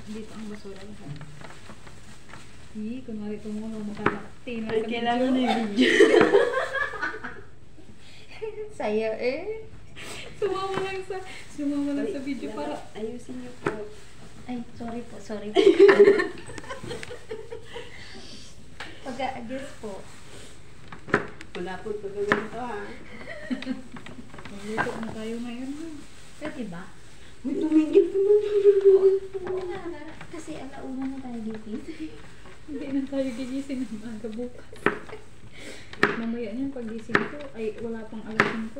dito ang basura lahat. Kunwari tumulong makalakti na Ay, kailangan na yung video. Saya eh. Sumama lang sa video para ayusin niyo po. Ay, sorry po. Pag-a-adjust po. Wala po pagkaganto ha. magluto na tayo ngayon. Pwede ba? Uy, tumigil ka man. Oo nga. Kasi alauna na tayo dito. Hindi na tayo gigising ng aga bukas. Mamaya niyan pagising ko, ay wala pang alas 5.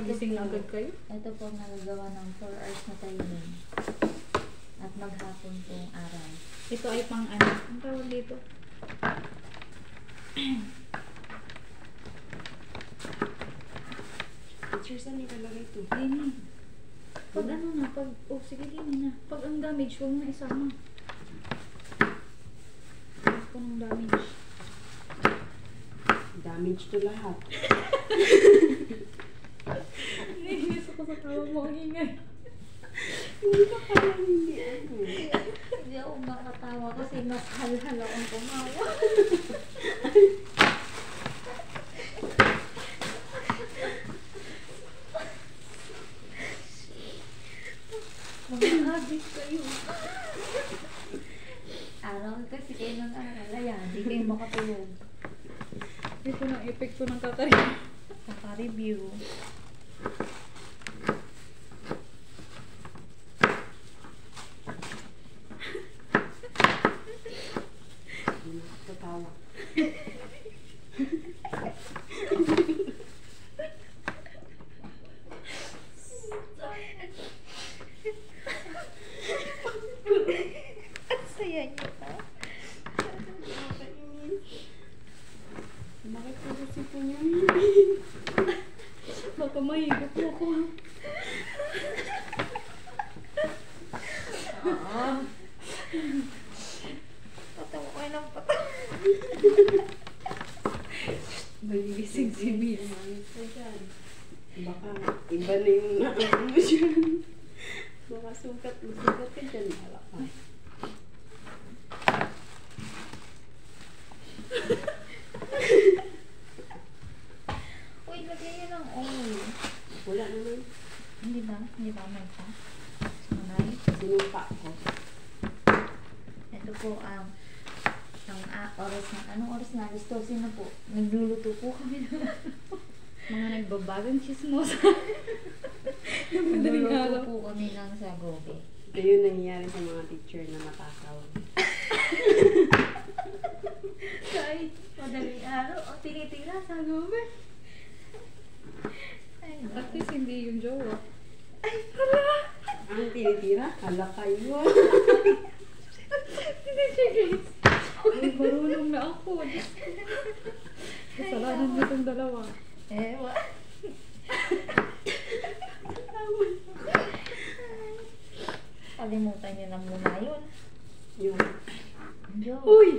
Gising na agad kayo? Ito po nagagawa ng 4 hours na tayo din. At maghapon pong araw. Ito ay pang ano? Ang tawag dito? Teacher, saan nilalagay ito? Dini. Pag ano na, sige dini na. Pag ang damage, huwag mo isama. Huwag ko ng damage. Damage to lahat. Nainis ako sa tawa mo, ang ingay. Hindi ka pala hindi ano. Hindi ako makatawa kasi mas halhal akong tumawa. Mag-habit kayo. Araw kasi kayo ng aral. Hindi kayo makatulog. Ito na epekto ng Kaka-review. Tatawa. Ang saya niyo pa. Bakit po kasi po niya? Baka mahigop po ako. Oo. Patawa kayo ng patawa. Magigising si Miss. Baka iba na yung naano mo dyan. Baka sugat ka dyan. Wala pa. Uy, lagyan niyo ng oil. Wala naman. Hindi ba? Hindi ba may pa? Sanay. Sinumpa ko. Ito po ang oras na. Anong oras na? Alas 12 na po. Nagluluto po kami ng Mga nagbabagang chismosa. Nagluluto po kami ng sagobe. Ito yung nangyayari sa mga teacher na matakaw. Kahit madaling araw, o tinitira sa gobe. Ay, At least hindi yung jowa. ay, hala! Ang tinitira? Hala kayo. Hindi siya guys. Ay, marunong na ako. Kasalanan mo itong dalawa. Ewa. Kalimutan niyo na muna yun. Yung, Joke. Uy!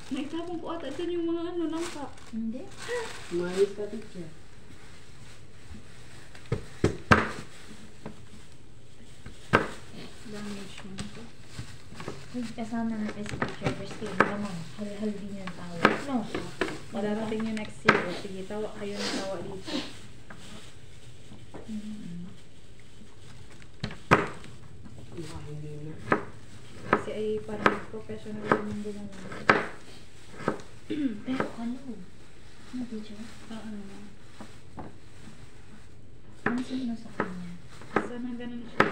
Naitapon ko ata dyan yung mga ano, langka. Hindi. umayos ka teacher. Damage mo ito. Yung kasama natin si Teacher Christine naman, hal-hal din yung tawa. No? Madarating yung next year. Sige, tawa kayo ng tawa dito. Baka hindi na. Kasi ay parang professional yung gumawa. Pero ano? Ano, teacher? Ano na. Ano sino sa kanya? Sana ganun siya.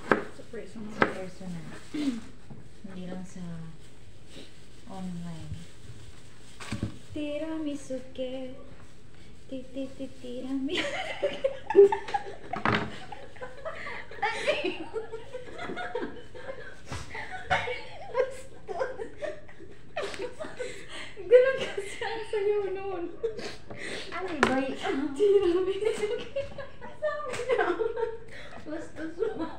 Sa personal. Sa personal. Hindi lang sa online. Tiramisu ke. Tiramisu. Ganun kasi ang sayo noon. Ano ba yun? Tiramisu ke. Basta suma.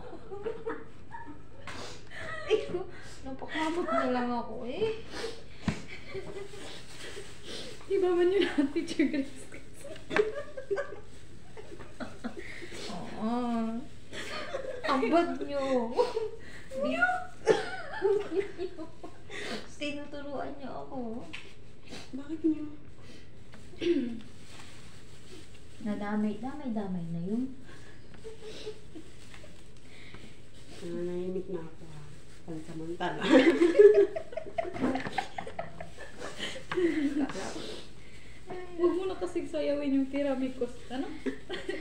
Ay, napakamot na lang ako eh. Iba man yun ang Teacher Grace. Oo. Ang bad nyo. Tinuturuan niyo ako. Bakit niyo? Nadamay na yun. Nanahimik na ako ha. Pansamantala. Huwag mo na kasing sayawin yung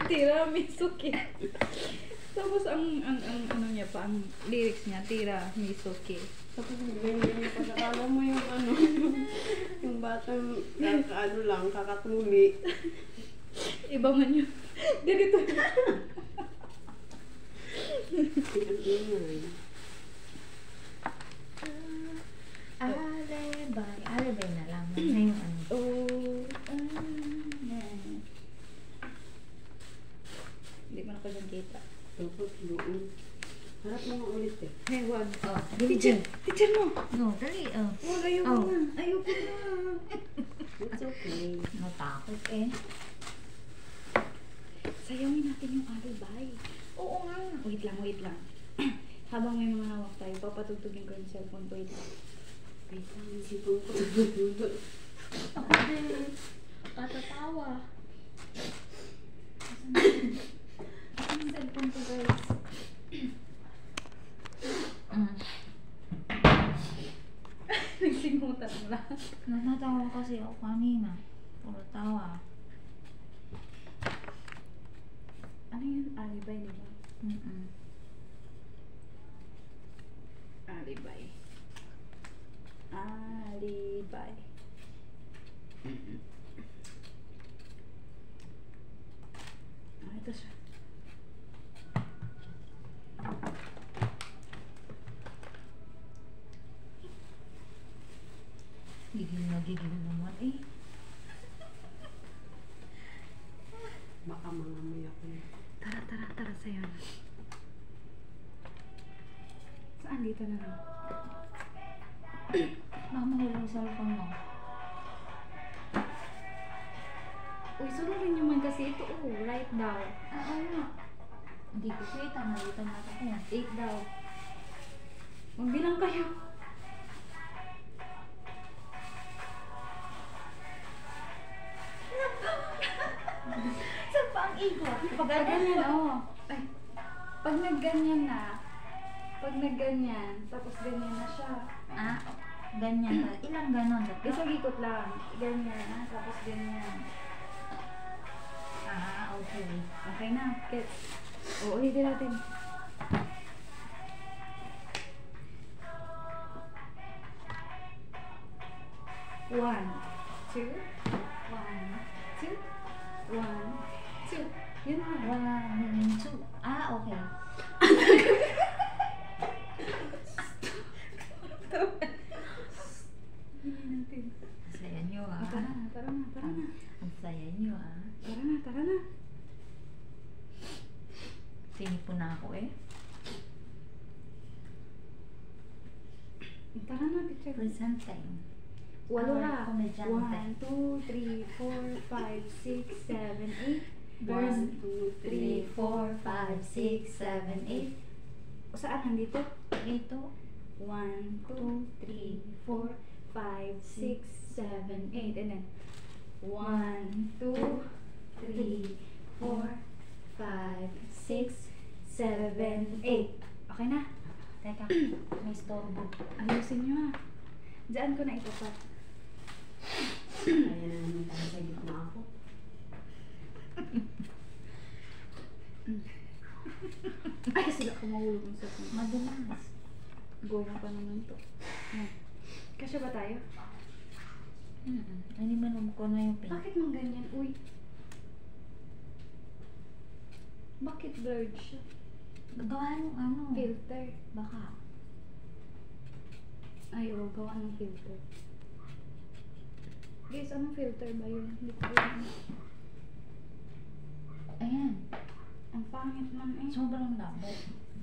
tiramisu-ki. Tapos ang ano niya pa, ang lyrics niya, tiramisu-ki. Tapos ganyan yung pagkakala mo yung ano, yung batang kakatuli. Iba man yun. Ganito. Alibay na lang. Ngayon ano. Hindi mo na ko dyan kita. Tapos doon. Harap mo nga ulit eh. Hey, wag. Oh, Teacher mo. No, dali. Oh. Wag, ayoko Oh. na. Ayoko na. It's okay. Natakot eh. Sayawin natin yung alibay. Oo nga. Wait lang. Habang may mga hawak tayo, papatugtugin ko yung cellphone ko. Wait lang. Wait lang, isipon ko. Tutulog. Ako din. Katatawa. Asan yung cellphone ko, guys? Nagsimutan mo lang. Natatawa kasi ako kanina. Puro tawa. Ano yun? Alibay, di ba? Alibay. Alibay. Ito siya. Gigil naman eh. Baka mangamoy ako nito. Tara sa'yo na. Saan dito na lang? Baka mahulog yung cellphone mo. Uy, sunurin nyo man kasi ito. Right daw. Oo nga. Hindi ko kita. Nalita na ako. 8 daw. Magbilang kayo. Saan pa ang ikot? Pag ganyan, Ay, pag nagganyan, tapos ganyan na siya. Ah, ganyan ba? Ilang ganon? Isang ikot lang. Ganyan, tapos ganyan. Ah, okay. Okay na, gets. O, ulitin natin. One, two, 1, 2, 1, 2. Yun na. 1, 2. Ah, okay. Hindi natin. Ang saya nyo ah. Tara na. Ang saya nyo ah. Tara na. Sinipon na ako eh. Tara na, teacher. Present time. Walo Ah, na. komedyante. 1, 2, 3, 4, 5, 6, 7, 8. 1, 2, 3, 4, 5, 6, 7, 8. Saan? Nandito? Dito. 1, 2, 3, 4, 5, 6, 7, 8. And then, 1, 2, 3, 4, 5, 6, 7, 8. Okay na? Teka, may storbo. Ayusin nyo ha. Diyan ko na itapat. Kaya na naman tayo sa gitna ako. Ay, sila kumahulog ng sa kanya. Madalas. Goma pa naman to. Yan. Kasya ba tayo? Animanom ko na yung pink. Bakit mang ganyan? Uy. Bakit blurred siya? Gawa ng ano? Filter. Baka. Ay, oo, gawa ng filter. Guys, anong filter ba yun? Hindi ko alam. Ayan. Ang pangit man eh. Sobrang labo.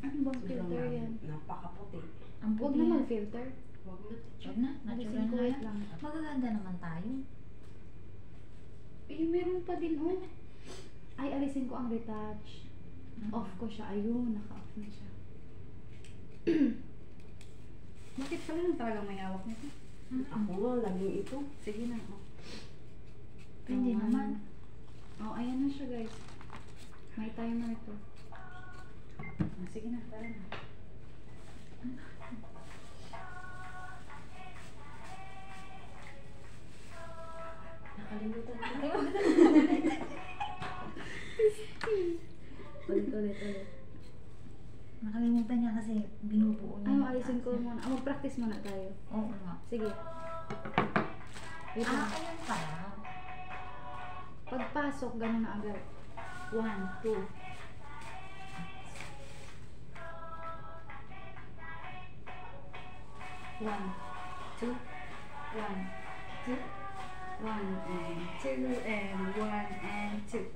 Ano bang filter yan? Napakaputi. Ang Huwag puti. na mag-filter. Huwag na. Huwag na. Natural Alisin ko, na wait yan. lang. Magaganda naman tayo. Eh, meron pa din, oh. Ay, alisin ko ang retouch. Off ko siya. Ayun, naka-off na siya. Bakit pala lang talagang may hawak nito? Ako nga, laging ito. Sige na, oh. Pwede Oh, naman. Oh, ayan na siya, guys. May timer ito. Ah, sige na, tara na. Nakalimutan ko. Ulit. Nakalimutan niya kasi binubuo niya. Ano, yung alisin ko taas niya. muna. Mag-practice muna tayo. Oo nga. Sige. Wait lang. Ayan pala. Pagpasok, gano'n na agad. 1, 2. One, two, one, two, one and two and one and two.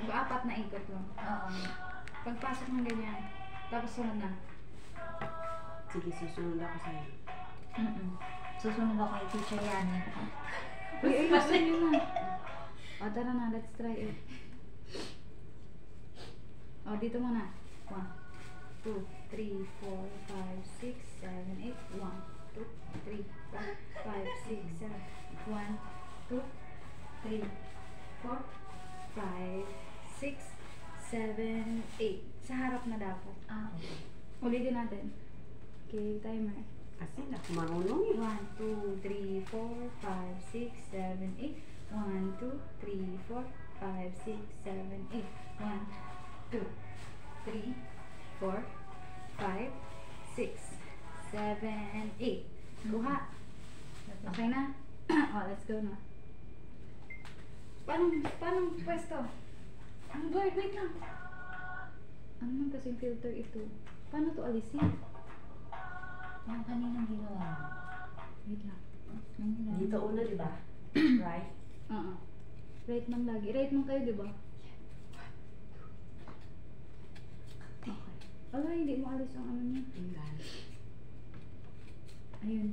Mag-apat na ikot lang. Oo. Pagpasok ng ganyan, tapos sunod na. Sige, susunod ako sa'yo. Susunod ako kay Teacher Yani. Uy, ayusin nyo na. O, tara na, let's try it. O, dito muna. 1, 2, 3, 4, 5, 6, 7, 8. 1, 2, 3, 4, 5, 6, 7. 1, 2, 3, 4, 5, 6, 7, 8. Sa harap na dapat. Okay. Ulitin natin. Okay, timer. Kasi na, marunong eh. 1, 2, 3, 4, 5, 6, 7, 8. 1, 2, 3, 4, 5, 6, 7, 8. 1, 2, 3, 4, 5, 6, 7, 8. Kuha. Okay na? Oh, let's go na. Paano pwesto? Ang blurred, wait lang. Ano man kasing filter ito? Paano to alisin? Yung kaninang ginawa. Wait lang. Dito una, di ba? Right? Oo. Right man lagi. Right man kayo, di ba? Okay. Ala, hindi mo alis ang ano niya. Tingnan. Ayun.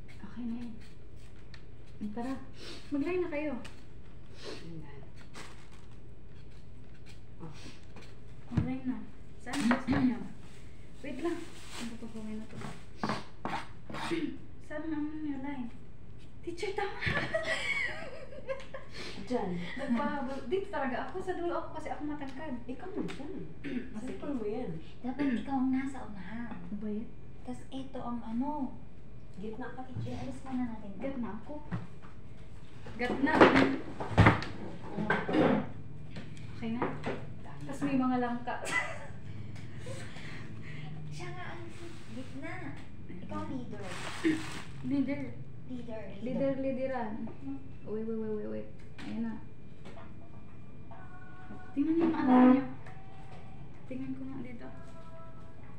Okay na yun. Tara. Mag-line na kayo. Tingnan. Oh. Mag-line na. Saan gusto niyo? Wait lang. Ano pa po na to? Saan ang ano niya line? Teacher, tama. Diyan. Nagpahabol. Dito talaga ako. Sa dulo ako kasi ako matangkad. Ikaw mo dyan. Masipal mo yan. Dapat ikaw ang nasa unahan. Ano ba yun? Tapos ito ang ano. Gitna ka, Teacher, alis muna natin. Gat na ako. Gat na. Okay na. Tapos may mga langka. Siya nga ang gitna. Ikaw leader. Leader. Leader. Lideran. Wait. Ayan na. Tingnan niyo ang ano niyo. Tingnan ko nga dito.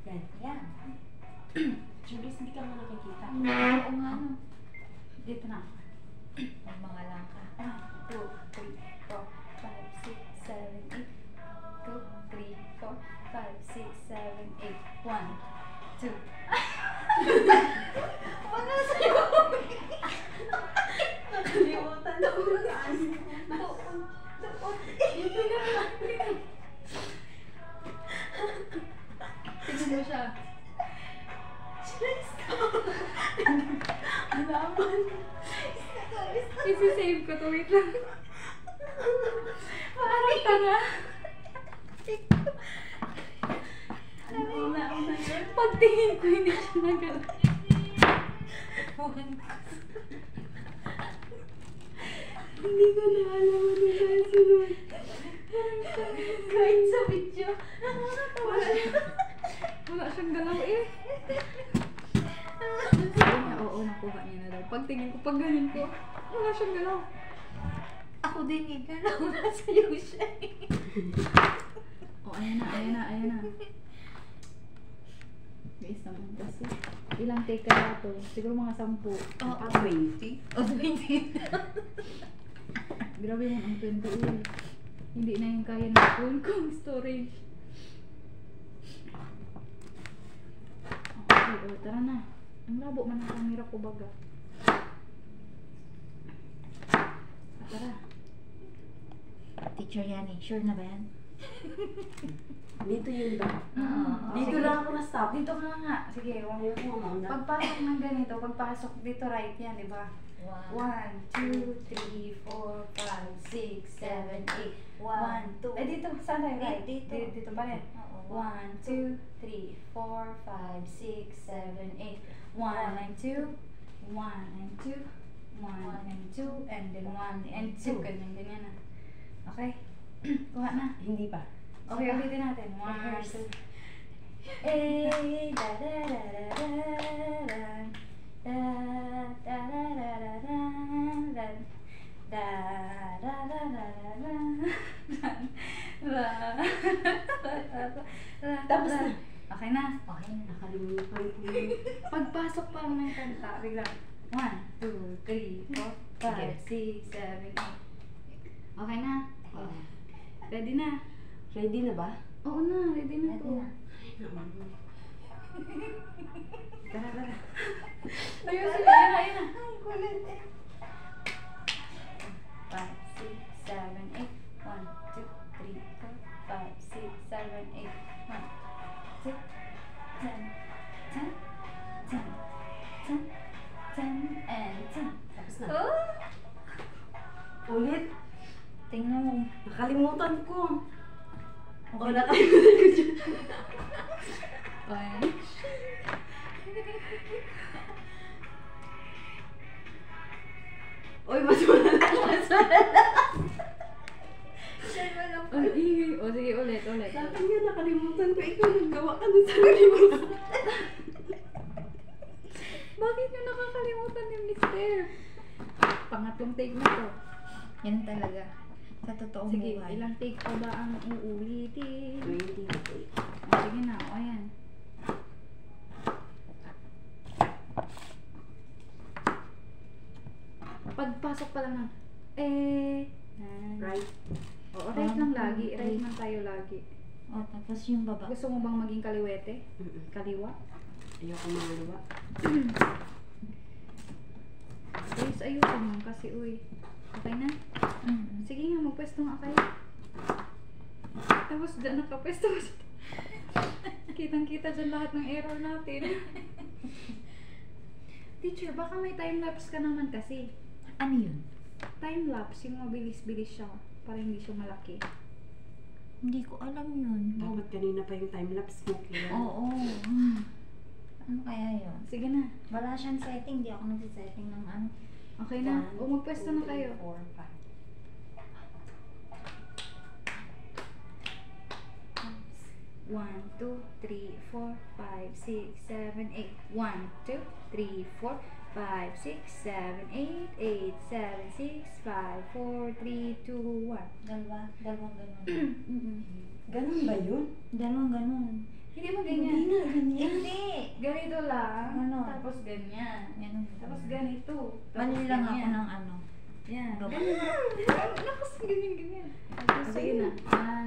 Yan. Yan. Julius, hindi ka mo nakikita. Oo nga no. Dito na. May mga langka. 1, 2, 3, 4, 5, 6, 7, 8. 2, 3, 4, 5, 6, 7, 8. 1, 2. Wala sa'yo. Nakalimutan na mo saan. Dito na. Tingnan mo siya. Alaman. Isi-save ko to. Wait lang. Parang tanga. Una yun. Pagtingin ko, hindi siya nagalaw. Hindi ko na alam ano na sunod. Kahit sa video. Wala siyang galaw eh. Sabi niya, oo, nakuha niya na daw. Pagtingin ko, pag ganyan ko, wala siyang galaw. Ako din eh. Kala ko nasa'yo siya eh. Oh, ayan na. Guys naman kasi. Ilang take kaya to? Siguro mga 10. Pa 20. O, 20. Grabe mo ang 20 eh. Hindi na yung kaya ng phone kong storage. oh, tara na. Ang labo man ang camera ko baga. Tara. Teacher Yani, sure na ba yan? Dito yun ba? Oo. Dito Sige. lang ako na-stop. Dito ka nga. Sige, Ayaw ko mauna. pagpasok ng ganito, pagpasok dito right yan, di ba? Wow. 1, 2, 3, 4, 5, 6, 7, 8. 1, 2. Eh, dito. Saan tayo? Right? Dito. Dito pa rin. Oo. 1, 2, 3, 4, 5, 6, 7, 8. 1 and 2. 1 and 2. 1 and 2. And then 1 and 2. Ganyan na. Okay? Kuha na. Hindi pa. Okay, ulitin natin. 1, Rehearse. 2. Eh, da da da da da da. Da da da da da da da. Da da da da da da. Tapos na. Okay na. Okay na. Nakalimutan ko yun. Pagpasok pa lang ng kanta, biglang 1, 2, 3, 4, 5, 6, 7, 8. Okay na? Oo. Ready na? Ready na ba? Oo na, ready na Ready to. na. Tara, tara. Ayusin na, ayun na. Ay, kulit eh. 5, 6, 7, 8. 1, 2, 3, 4, 5, 6, 7, 8. 1, 2, 10, 10, 10, 10, 10, and 10. Tapos na. Oh! Ulit. Tingnan mo. Nakalimutan ko. Okay. O, nakalimutan ko dyan. Okay. Uy, mas malala. Mas malala. Sure ba lang po? O, sige, ulit, ulit. Sa akin yan, nakalimutan ko. Ikaw naggawa ka ng sarili mo. Bakit nyo nakakalimutan yung mister? Pangatlong take na to. Yan talaga. Sa totoong Sige, buhay. ilang take pa ba ang uulitin? 20. O, sige na, o ayan. Pagpasok pa lang ng Right? Oo, right lang lagi. Right lang tayo lagi. O, tapos yung baba. Gusto mo bang maging kaliwete? Kaliwa? Ayoko mangalawa. Guys, ayusin mo kasi, uy. Okay na? Mm. Sige nga, magpwesto nga kayo. Tapos dyan nakapwesto. Kitang-kita dyan lahat ng error natin. Teacher, baka may time-lapse ka naman kasi. Ano yun? Time-lapse, yung mabilis-bilis siya. Para hindi siya malaki. Hindi ko alam yun. Dapat kanina pa yung time-lapse mo. Kaya... Oo. Ano kaya yun? Sige na. Wala siyang setting. Di ako nagsisetting ng ano. Okay na. O magpwesto na kayo. 4, 5. 1, 2, 3, 4, 5, 6, 7, 8. 1, 2, 3, 4, 5, 6, 7, 8. 8, 7, 6, 5, 4, 3, 2, 1. Dalawang ganun. Ganun ba yun? Dalawang ganun. Hindi mo ganyan. Hindi na, ganyan. Hindi! Ganito lang. Ano? Tapos ganyan. Ganun. Tapos ganito. Tapos Mali lang ako ganyan. ng ano. Yan. Baba. Tapos ganyan, ganyan. Sige na.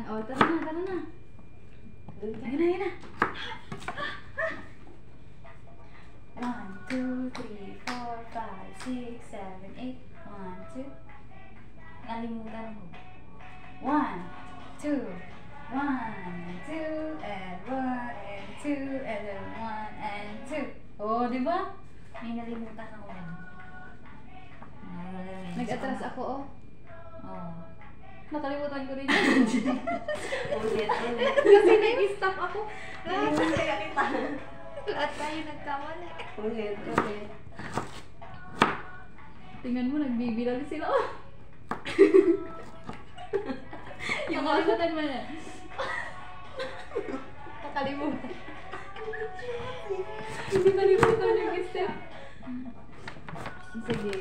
O, tara na, tara na. Doon ka. Ayun na, ayun na. 1, 2, 3, 4, 5, 6, 7, 8. 1, 2. Nalimutan ko. 1, 2. 1 and 2 and 1 and 2 and then 1 and 2. Oh, di ba? May nalimutan ako yan. Nag-atras ako, oh. Oo. Nakalimutan ko rin yun. Ulit, ulit. Kasi nag-stop ako. Iwan kaya kita. Lahat tayo nagkamali. Ulit, ulit. Tingnan mo, nagbibilal sila, oh. Yung nakalimutan mo na. Nakalimutan. Hindi nalimutan yung step. Sige.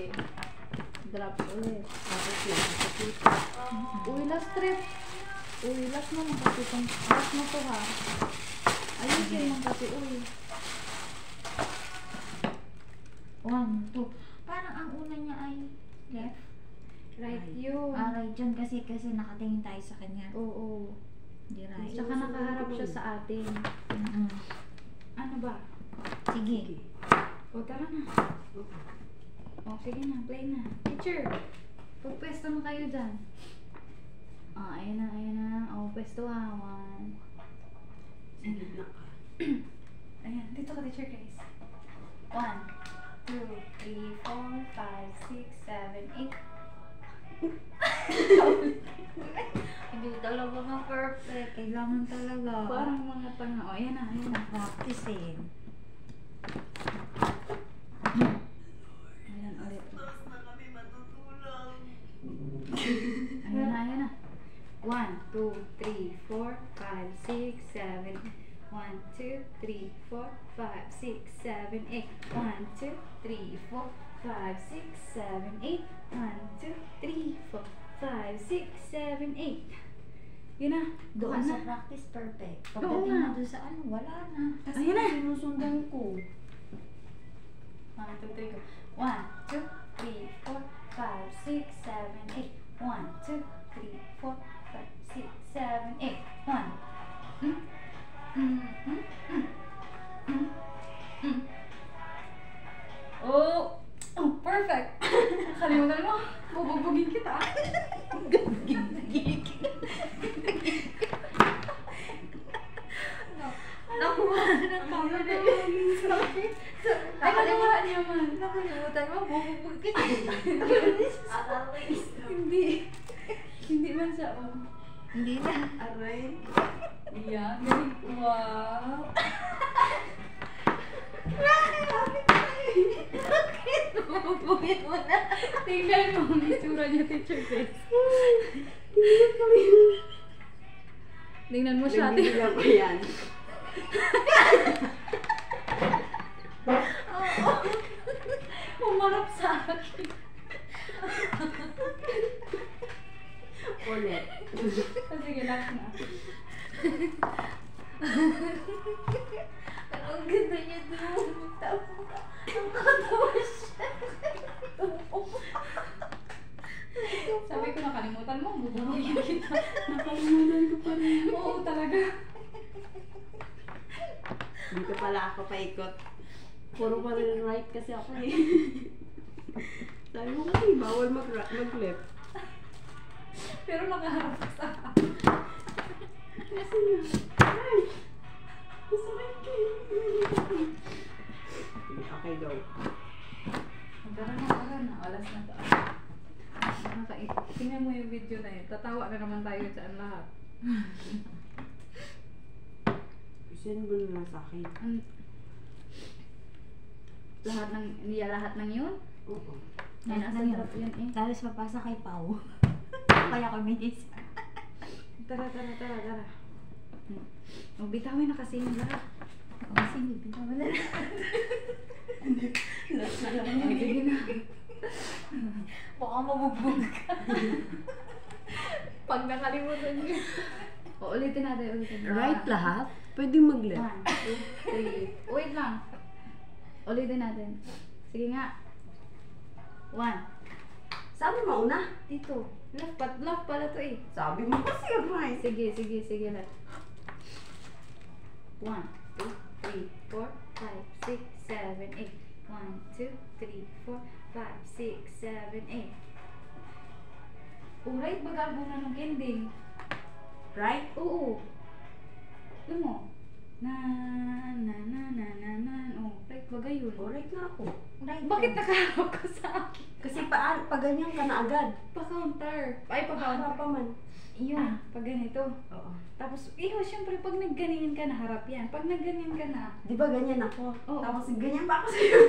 Drop ulit. Tapos na, tapos Uy, last trip. Uy, last mo mga kasi itong last mo to ha. Ayusin mo kasi, uy. 1, 2. Parang ang una niya ay left. Right yun. Right dyan kasi nakatingin tayo sa kanya. Oo. Hindi right. Tsaka nakaharap siya sa atin. Mm-mm. Ano ba? Sige. O, tara na. O, sige na, play na. Teacher, pagpwesto na kayo dyan. Ah, ayan na, ayan na. O, pwesto ha. 1. Sige na ka. Ayan, dito ka, Teacher Grace. 1, 2, 3, 4, 5, 6, 7, 8. Hindi talaga nga perfect. Kailangan talaga. Parang mga tanga. O, ayan na, ayan na. Practice eh. Ayan, ulit. Tapos na kami matutulog. Ayan na, ayan na. 1, 2, 3, 4, 5, 6, 7, 1, 2, 3, 4, 5, 6, 7, 8. 1, 2, 3, 4, 5, 6, 7, 8. 1, 2, 3, 4, 5, 6, 7, 8. Yun na. Doon Bukan sa na. practice perfect. Oo Pagdating nga. na doon sa ano, wala na. Kasi Ayan na. sinusundan ko. 1, 2, 3, go. 1, 2, 3, 4, 5, 6, 7, 8. 1, 2, 3, 4, 5, 6, 7, 8. 1. Oh! Oh, perfect! Kalimutan mo. Bubugbugin kita. Nakuha na kami na Sorry. Ay, nakuha niya man. Nakalimutan mo, bububog ka. Hindi. Hindi man siya, oh. Hindi na. Aray. Yeah, galing. Wow. Bakit? Bubugin mo na. Tingnan mo ang itsura niya, Teacher Grace. Hindi kami. Tingnan mo siya. Nagbibilang ko yan. Humarap sa akin. Ulit. Sige, last na. Ang ganda niya doon. Ang katawa siya. Sabi ko, nakalimutan mo. Bubugin kita. Nakalimutan ko pa rin. Oo, talaga. Dito pala ako paikot. Puro pa rin right kasi ako eh. Sabi mo kasi bawal mag-left. Pero nakaharap ka sa akin. Kasi ay! Masakit kayo. Okay, go. Tara na. Alas na to. Tingnan mo yung video na yun. Tatawa na naman tayo dyan lahat. Send mo na lang sa akin. Lahat ng yun? Oo. Yan, Ano ang sarap yun eh. Tapos papasa kay Pao. Kaya ko minis. Tara. Bitawin na kasi yung lahat. Kasi hindi pinawala na. Last na lang. Ay, sige na. Baka mabugbog ka. Pag nakalimutan nyo. O, ulitin natin. Right lahat? Pwede mag-left. 1, 2, 3. Wait lang. Ulitin natin. Sige nga. 1. Sabi mo una? Dito. Left pala to eh. Sabi mo kasi right. Sige. Left. 1, 2, 3, 4, 5, 6, 7, 8. 1, 2, 3, 4, 5, 6, 7, 8. Right bagal mo na ng kending. Right? Oo. Alam mo? Na. Oh, right bagay yun. O, right na ako. Right Bakit ko. nakaharap ka sa akin? Kasi pa ganyan ka na agad. Pa-counter. Ay, Para pa-counter. pa man. Yun, pag ganito. Oo. Tapos, syempre, pag nagganyan ka na, harap yan. Pag nagganyan ka na, Di ba ganyan ako? Oo. Tapos ganyan pa ako sa'yo.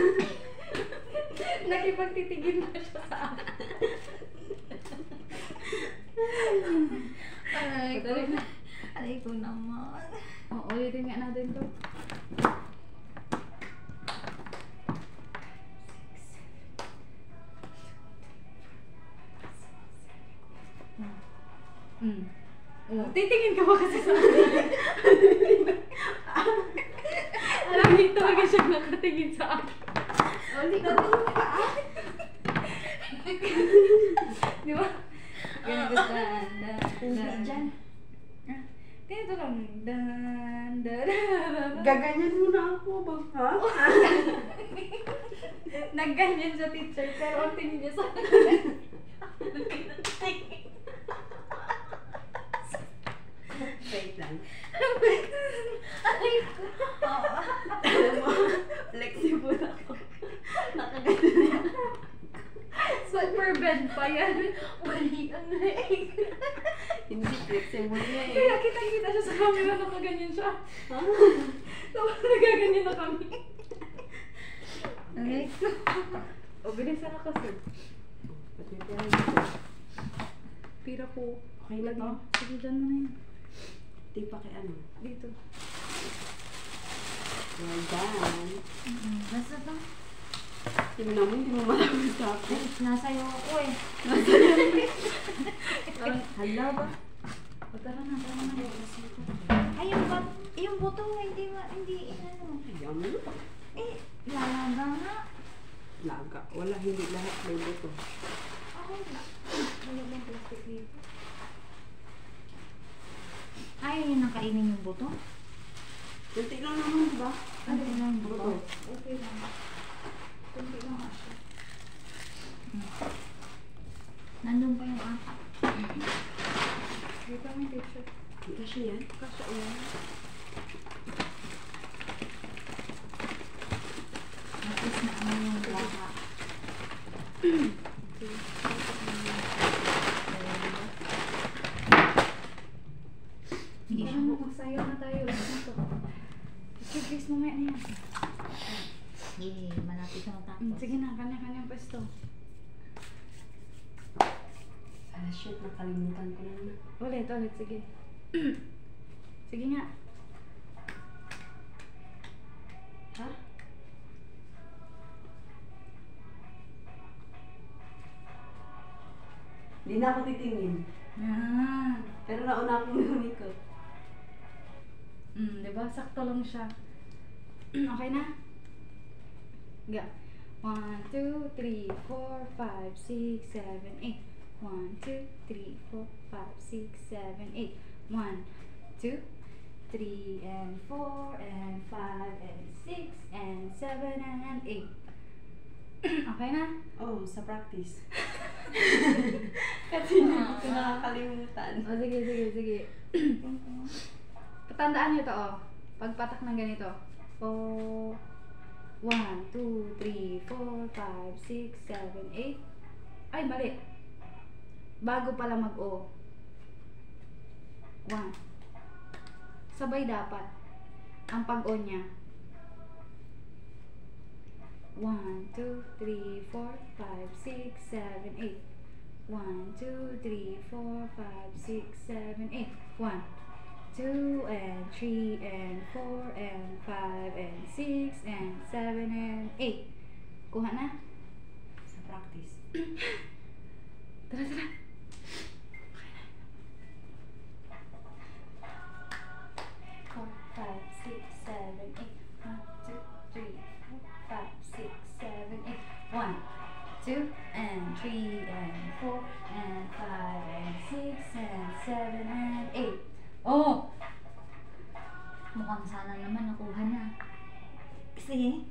nakipagtitigil na siya sa akin. Aray ko. Madali na. Aray ko naman. Ulitin nga natin to. Titingin ka ba kasi sa akin? Alam niyo talaga siyang nakatingin sa akin. Ulit natin ka. Di ba? Ganun. Hindi dyan. Ganito lang. Dan, dan, dan. Gaganyan muna ako, ha? Nagganyan siya, teacher. Pero ang tingin niya sa Wait lang. Aray ko. Alam mo, flexible ako. Nakaganyan. super bed pa yan. Mali ang leg. Hindi flexible niya eh. Kaya kita-kita siya sa camera, nakaganyan siya. Ha? Tapos nagaganyan na kami. Aray ko. O, bilisan na kasi. Pati pera dito. Pira po. Okay na to? Sige, dyan mo na yun. Di pa kay ano. Dito. Well done. Basta to. Tingnan mo, hindi mo malamig sa akin. Nasayo ako eh. Parang, Hala ba? o, tara na, tara na. Ay, yung buto, hindi inano. Ayan mo. Eh, lalaga nga. Laga. Wala, hindi lahat may buto. Ako na. Wala bang plastic dito? Ay, nakainin yung buto. Kunti lang naman, diba? Ano lang yung buto? Okay lang. Kunti lang nga siya. Nandun pa yung apat. Dito may teacher. Hindi kasi yan. Kasha yan. Napis na ano yung laha. Ano, magsayo na tayo. Teacher, please, mamaya na yan. Yay, malapit na matapos. Sige na, kanya-kanyang pwesto. Ah, shit. Nakalimutan ko na na. Ulit, sige. Sige nga. Ha? Hindi na ako titingin. Ah. Pero nauna akong lumikot. Diba? Sakto lang siya. Okay na? Ga. 1, 2, 3, 4, 5, 6, 7, 8. 1, 2, 3, 4, 5, 6, 7, 8. 1, 2, 3, and 4, and 5, and 6, and 7, and 8. Okay na? Oh, sa practice. Kasi Hindi ko nakakalimutan. Oh, sige. Patandaan nyo to, oh. Pagpatak ng ganito. 4, 1, 2, 3, 4, 5, 6, 7, 8. Ay, mali. Bago pala mag-O. 1. Sabay dapat. Ang pag-O niya. 1, 2, 3, 4, 5, 6, 7, 8. 1, 2, 3, 4, 5, 6, 7, 8. 1, 2, and 3, and 4, and 5, and 6, and 7, and 8. Kuha na? Sa practice. Tara. 4, 5, 6, 7, 8. 1, 2, 3, 4, 5, 6, 7, 8. 1, 2, and 3, and 4, and 5, and 6, and 7, and 8. Oh! Mukhang sana naman nakuha na. Kasi,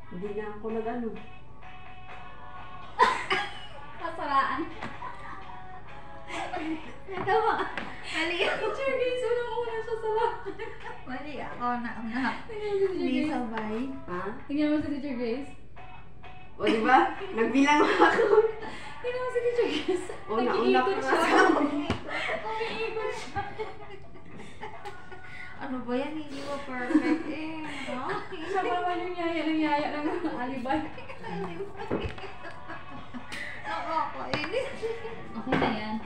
Hindi na ako nag-ano. Kasaraan. nagawa. Mali ako. Teacher, guys, unang-una siya sa lahat. Mali ako na. Tingnan mo si Hindi Teacher Grace. sabay. Ha? Tingnan mo si Teacher Grace. O, diba? Nagbilang ako. Tingnan mo si Teacher Grace. O, nauna ko Nag-iikot nga siya. sa Umiikot siya. Ano ba yan? Hindi ba perfect eh? Siya pa naman yung yaya ng alibay. Nakakainis. Okay na yan.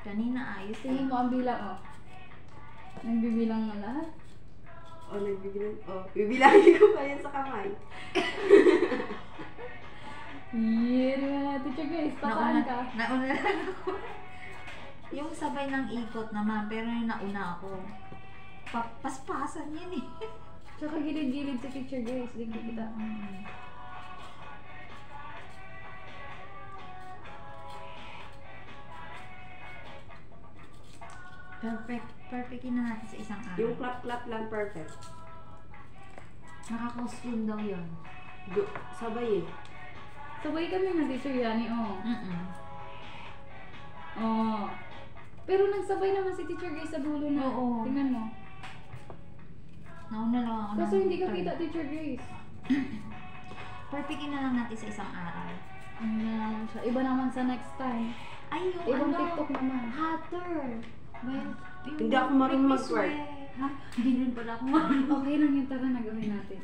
Kanina ayos eh. Tingin mo ang bilang, oh. Nagbibilang na lahat. O, nagbibilang. O, bibilangin ko pa yan sa kamay. Yeah, di ba? Teacher Grace, pasaan ka. Nauna lang ako. Yung sabay ng ikot naman, pero yung nauna ako. Paspasan yan eh. Tsaka gilid-gilid si Teacher Grace. Di kita. Perfect. Perfectin na natin sa isang araw. Yung clap-clap lang perfect. Naka-costume daw yun. Sabay eh. Sabay kami na Teacher Yani, oh. Oh. Pero nagsabay naman si Teacher Grace sa dulo na. Oo. Tingnan mo. Nauna lang ako. Kaso ng hindi ka third. kita, Teacher Grace. Perfectin na lang natin sa isang araw. Ano na naman siya. Iba naman sa next time. Ay, yung Ibang ano, TikTok naman. Hatter. Well, Hindi ako marunong mag-twerk. Ha? Hindi rin pala ako marunong. Okay lang yun, tara na gawin natin.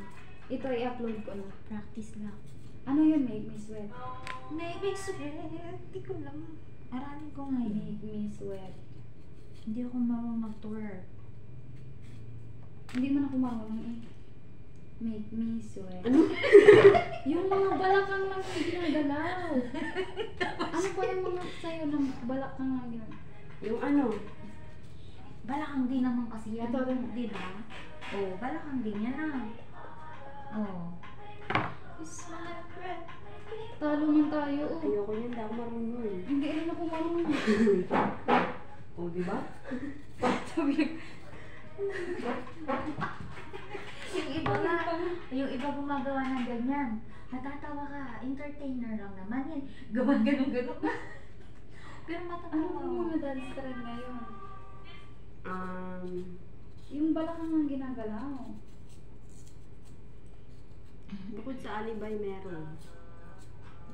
Ito i-upload ko na. Practice lang. Ano yun, Make Me Sweat? Make me sweat. Hindi ko lang. Aralin ko nga yun. Make Me Sweat. Hindi ako marunong mag-twerk. Hindi man ako marunong eh. Make Me Sweat. Ano? Yung mga balakang lang yung ginagalaw. Ano pa yung mga sayo ng balakang lang ginagalaw? Yung ano? Balakang din naman kasi yan. Ito rin. Di ba? Oo, balakang din yan ah. Oo. Talo man tayo. Oh. Ayoko yun, hindi ako marunong. Hindi rin ako marunong. O, di ba? Sabi Yung iba nga, yung iba gumagawa ng ganyan. Natatawa ka, entertainer lang naman yan. Gawan ganun-ganun. Pero ano matatawa po ko. mga dance trend ngayon? Um, Yung balakang lang ginagalaw. bukod sa alibay meron.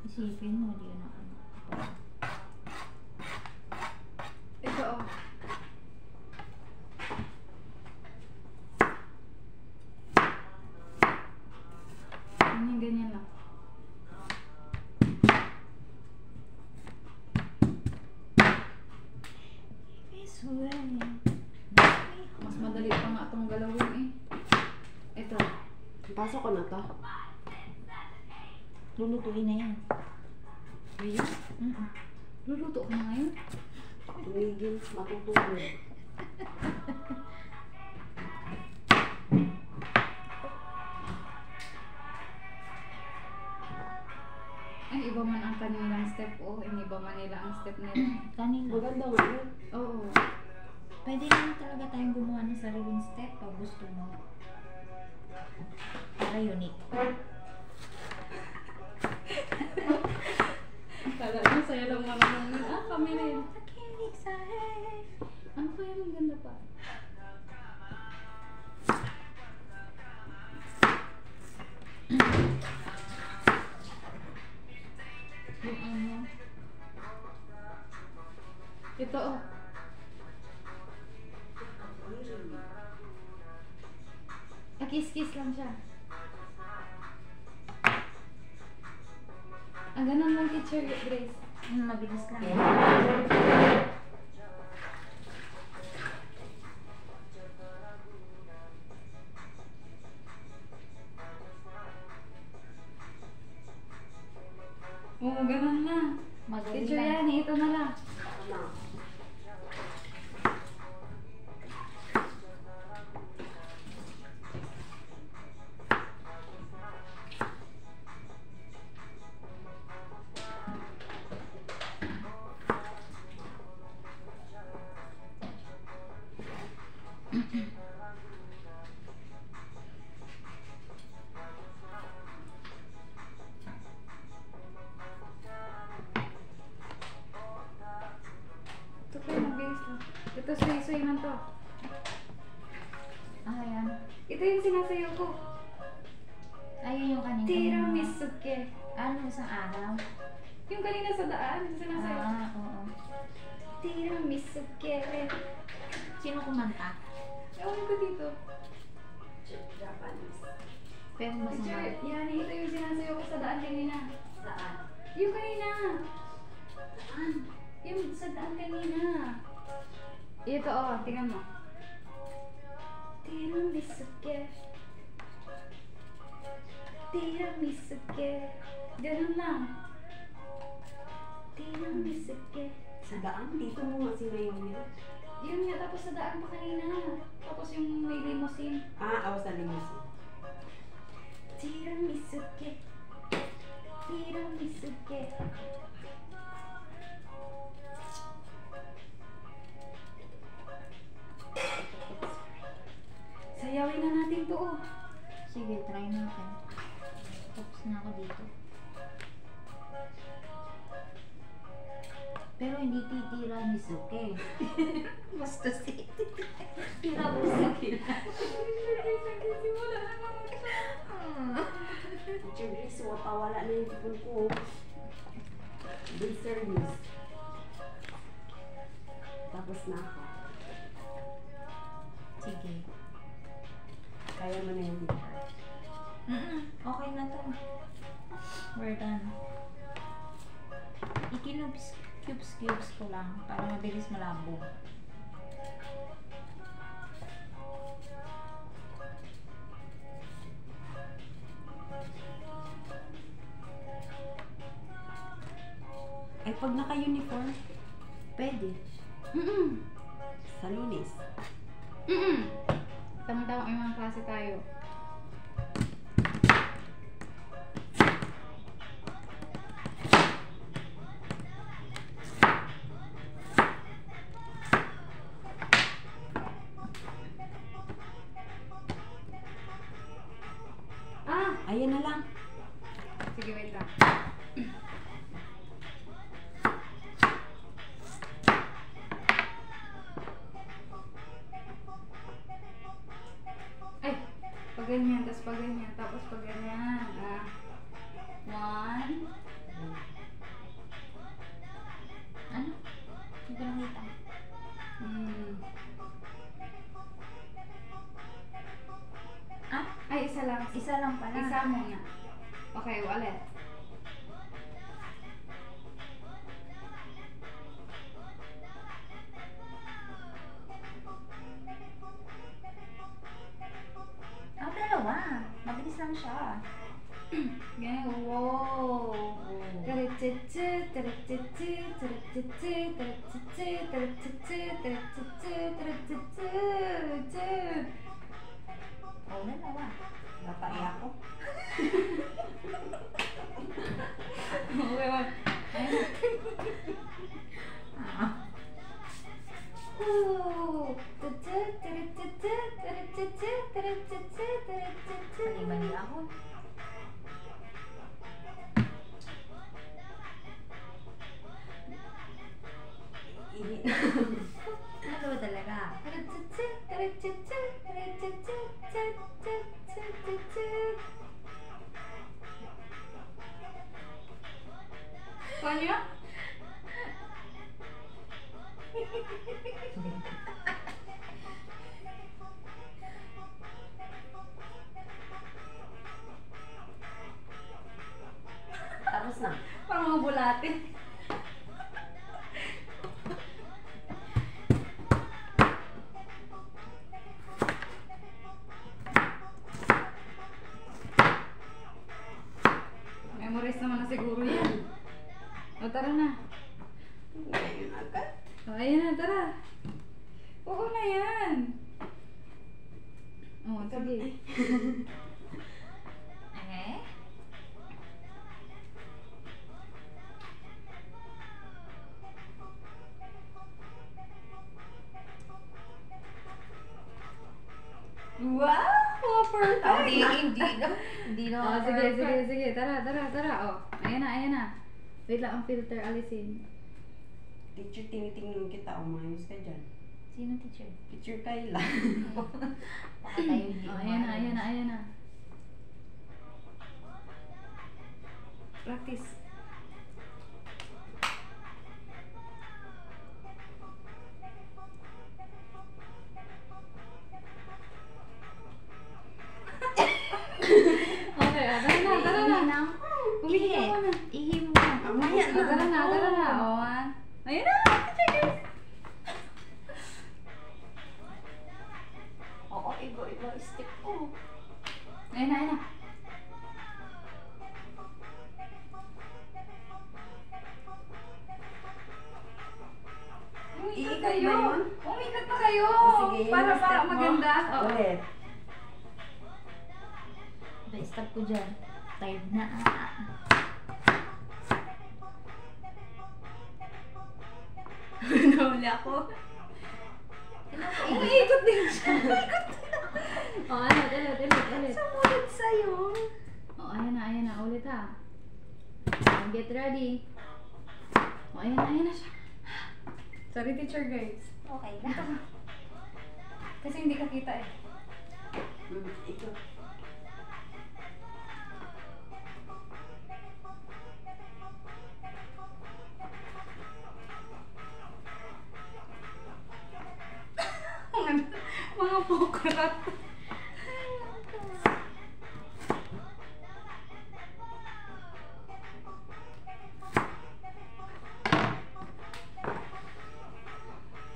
Isipin mo, di na ano. Ito oh. Ganyan lang. Mas madali pa nga itong galawin eh. Ito. Pasok ko na to. Lulutuin na yan. Ayun. Luluto ko na ngayon. Tumigil, matutulog. Ay, iba man ang kanilang step oh. Iniba man nila ang step nila. Kanina. Maganda nga yun. Oo. Pwede naman talaga tayong gumawa ng sariling step pag gusto mo. Para unique. Kala nyo, saya lang marunong yun. Ah, kami rin. Nakinig sa Ano pa yung maganda pa? Yung ano? Ito oh. Kiss-kiss lang siya. Ang ganun lang, Teacher Grace. Mabilis lang. Oo, ganun lang. Madali Teacher lang. Yani, ito na lang. Ano? Ito pa yung mabilis lang. Ito, suy-suy man to. Ah, yan. Ito yung sinasayaw ko. Ayun yung kanina. Tiramisuke. Ano, isang araw? Yung kanina sa daan, yung sinasayaw. Ah, oo. Tiramisuke. Sino kumanta? Ewan ko dito. Japanese. Pero Teacher, masama. Yani, ito yung sinasayaw ko sa daan kanina. Saan? Yung kanina. Saan? Yung sa daan kanina. Ito, oh, tingnan mo. Tiramisuke. Tiramisuke. Ganun lang. Tiramisuke. Sa daan? Dito mo nga sinayaw nila. Yun nga, tapos sa daan pa kanina. Tapos yung may limousine. Ah, awas na limusin. Tiramisuke. Tiramisuke. Oo. Sige, try natin. Focus na ako dito. Pero hindi titira ni Suke. Basta si... Tira mo Suke. Teacher Grace, wala na yung tipon ko. Good service. Tapos na ako. Sige. Kaya mo na yung teacher. Okay na to. We're done. Cubes ko lang para mabilis malabo. Ay, pag naka-uniform, pwede. Sa Lunes. Tama-tama may mga klase tayo. Ayan na lang. Sige, wait lang. Ay, pag ganyan, tapos pag ganyan, tapos pag ganyan. One. Ano? Hindi ko nakita. Ay, isa lang. Isa lang pala. Isa muna. Okay, ulit. Dalawa. Mabilis lang siya. Ganyan. Wow. Taratata, taratata, taratata, taratata, taratata, taratata, taratata. Oh, dalawa. Napaya ako. Okay, wag. Mali ako. Ano talaga? Kanya? Tapos na. Parang mga bulate. Memorize naman na siguro yan. O, tara na. Ngayon agad. O, ayan na, tara. Oo na yan. O, sige. Okay. Wow! Mga perfect! Hindi na. Oh, sige. Tara. Oh, ayan na. Wait lang, ang filter alisin. Teacher, tinitingnan kita. Umayos ka dyan. Sino teacher? Teacher Kayla. Baka tayo hindi. Oh, ayan na. Practice. Okay, tara na. Pumili ka muna. Ihi mo na. Mamaya na. Tara na. Oh, ayan na. Oo, iba stick ko. Ayan na. Iikat ba yun? Umikat na kayo. Sige, Para step mo. maganda. Oo. Ulit. Stop ko dyan. Tired na. Nahuli ako. Umiikot din siya. Oh, ano, ha. Get ready. O, ayan na siya. Sorry, teacher, guys. Okay Dito na. ka. Kasi hindi ka kita eh. Ito. Mga pokrat.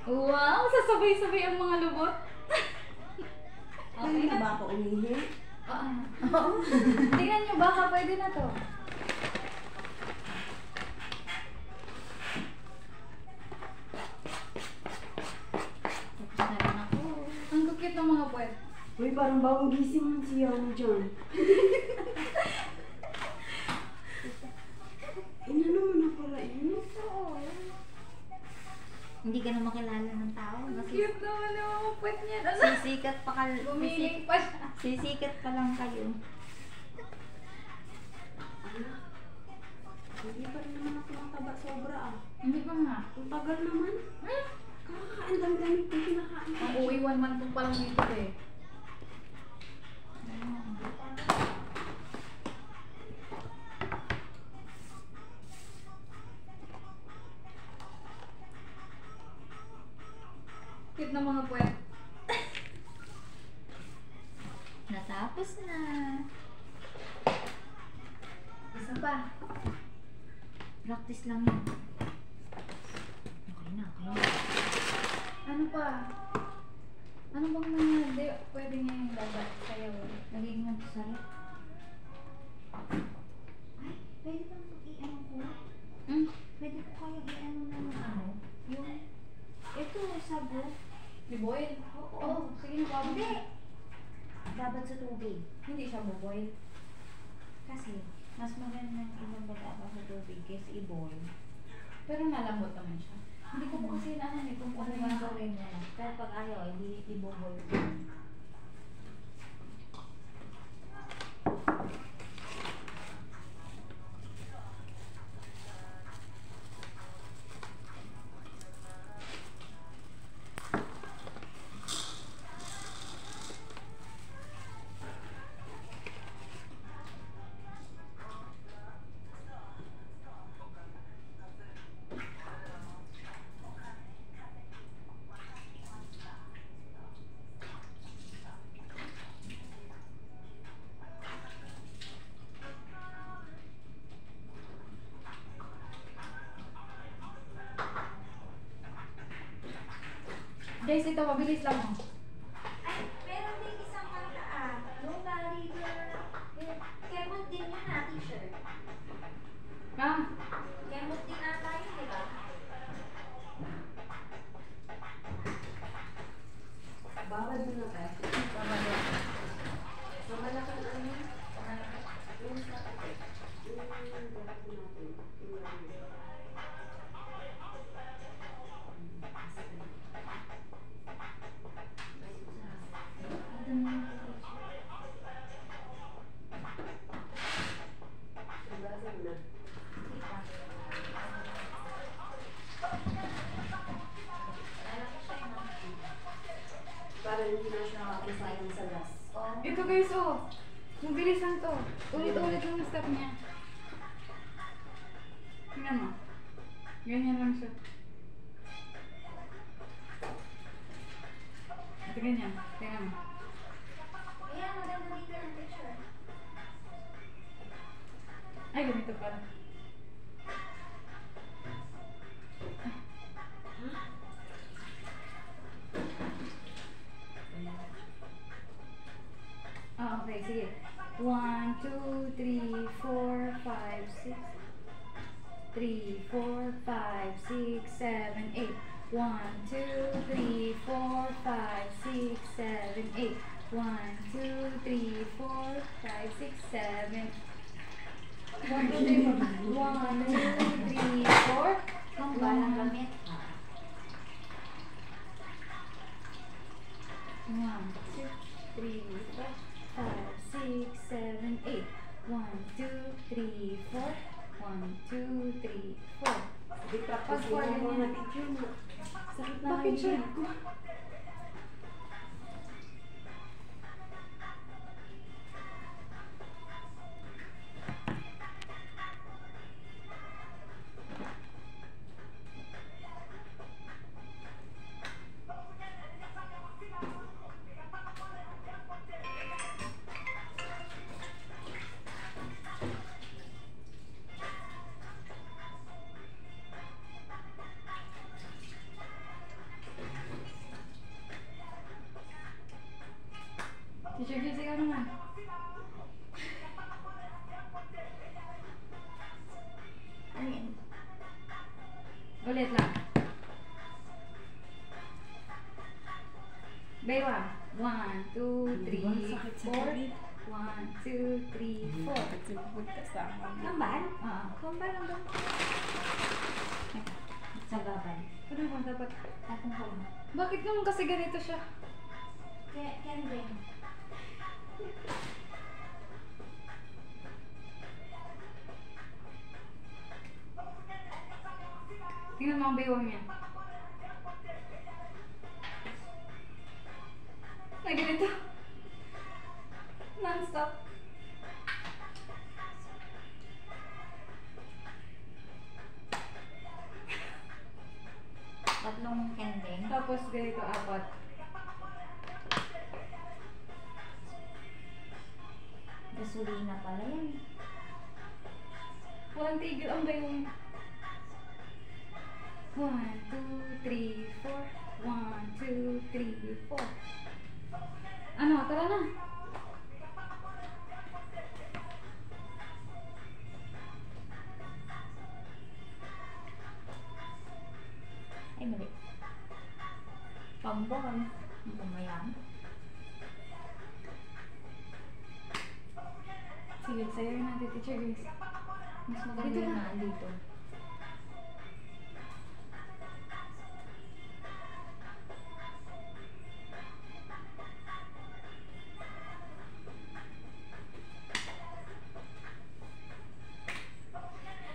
Wow, sasabay-sabay ang mga lubot. Okay na ba ako umihi? Oo. Tingnan nyo, baka pwede na to. Tapos na rin ako. Ang cute ng mga puwet. Uy, parang bagong gising man siya mo dyan. Inano mo na pala yun? Oo. Hindi ka na makilala ng tao. Kasi Cute naman ang mga puwet niya. Ano? sisikat pa ka. Bumiling pa siya. Sisikat pa lang kayo. Ano? Hindi pa rin naman ako mataba sobra ah. Hindi pa nga. Ang tagal naman. Hmm? Kakakain dami-dami ko kinakain. Ang uwi 1 month kong palang dito eh. Cute na mga puwet. Natapos na. Isa pa. Practice lang yun. Okay na, okay na. Ano pa? Ano bang mga di, pwede niya yung dagat sa'yo? Nagiging nagsasalit. Ay, pwede bang i-ano ko? Hmm? Pwede ko kayang i-ano na ng ano? Yung, ito, sabo. Di-boil? Oo. Sige, nagwabag. Hindi. Dapat sa tubig. Hindi siya bo-boil. Kasi, mas magandang ibababa pa sa tubig kaysa i-boil. Pero malambot naman siya. Hindi ko po kasi naman eh kung Kung ano ano yung yung gawin mo lang. Pero pag ayaw, hindi i-boil. Guys, ito mabilis lang oh. Ay, meron din isang kanta ah. Nobody will. Kemot din yun ah, t-shirt. Ah, Kemot din ata yun, di ba? Bawal mo na tayo. tama na. Sa malaki ano? Yung sa yung dapat natin. Ito na yung t-shirt. Sugasan na. Di ba? Lalaki siya yung mga. Para hindi na siya makakasayang sa gas. Oh. Ito guys oh. Mabilis lang to. Ulit-ulit lang yung step niya. Tingnan mo. Ganyan lang siya. Ito ganyan. Tingnan mo. Ayan, maganda dito yung picture. Ay, ganito pala. Ah, okay, sige. 1, 2, 3, 4, 5, 6. 3, 4, 5, 6, 7, 8. 1, 2, 3, 4, 5, 6, 7, 8. 1, 2, 3, 4, 5, 6, 7. 1, 2, 3, 4. 1, 2, 3, 4. Kung balang gamit. 1, 2, 3, 4, 5, 6, 7, 8. 1, 2, 3, 4. 1, 2, 3, 4. Di practice Pag mo ganyan. mga teacher mo. Sakit na Bakit siya? ko. Teacher Jess, ikaw naman. Ano yan? Ulit lang. Baywa. 1, 2, 3, 4. 1, 2, 3, 4. Kasi magkasama. Lamban? Oo. Lamban lang ba? Sa gaban. Ano ba dapat? Atong ko. Bakit naman kasi ganito siya? Kaya din. Tingnan mo ang baywang niya. Na ganito. Non-stop. Tatlong kending. Tapos ganito, 4. Gasolina pala yan. Walang tigil ang baywang niya. 1, 2, 3, 4. 1, 2, 3, 4. Ano? Tara na. Ay, mali. Pambon. Ang kumayan. Sige, sayo natin, Teacher Grace. Mas maganda Dito yung na. nandito.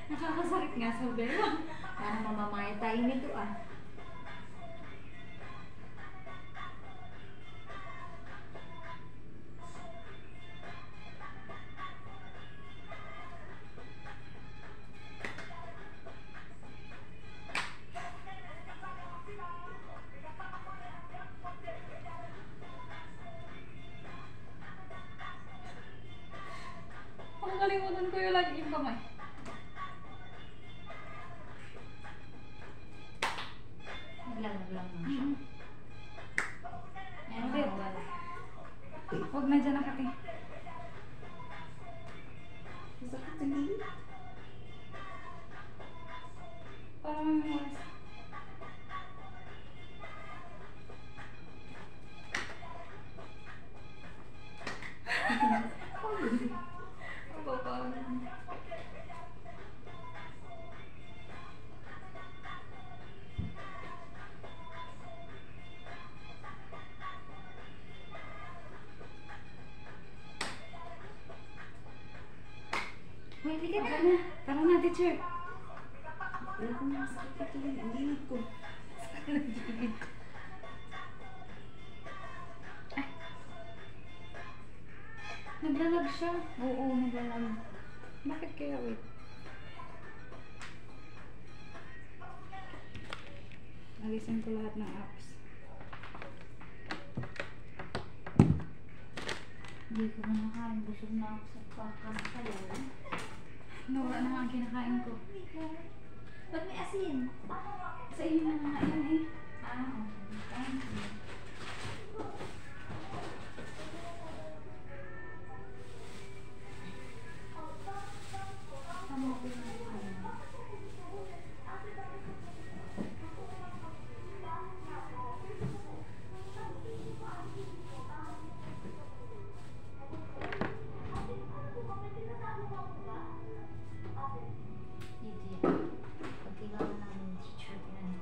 Nakakasakit nga sa baywang. Parang mamamaya tayo nito ah. Nakakalimutan ko yung lagi yung kamay. Naglang lang siya. Ayan, Ulit. wala. Huwag na dyan nakati. Sakit sa gilid. Para may oras. Uy, hindi ka na. Tara na. Tara na, teacher. Wala kong masakit ito yung gilid ko. Naglalag siya. Oo, naglalang. Bakit kaya, wait? Alisin ko lahat ng apps. Hindi ko na nakain. Busog na ako sa kakasayaw. Nawala na nga ang kinakain ko. Ba't may asin? Sa inyo na nga yan eh. Ah, okay. Thank you. Tama ko yung ano. Dito yan. Pag kailangan namin teacher, pinanong.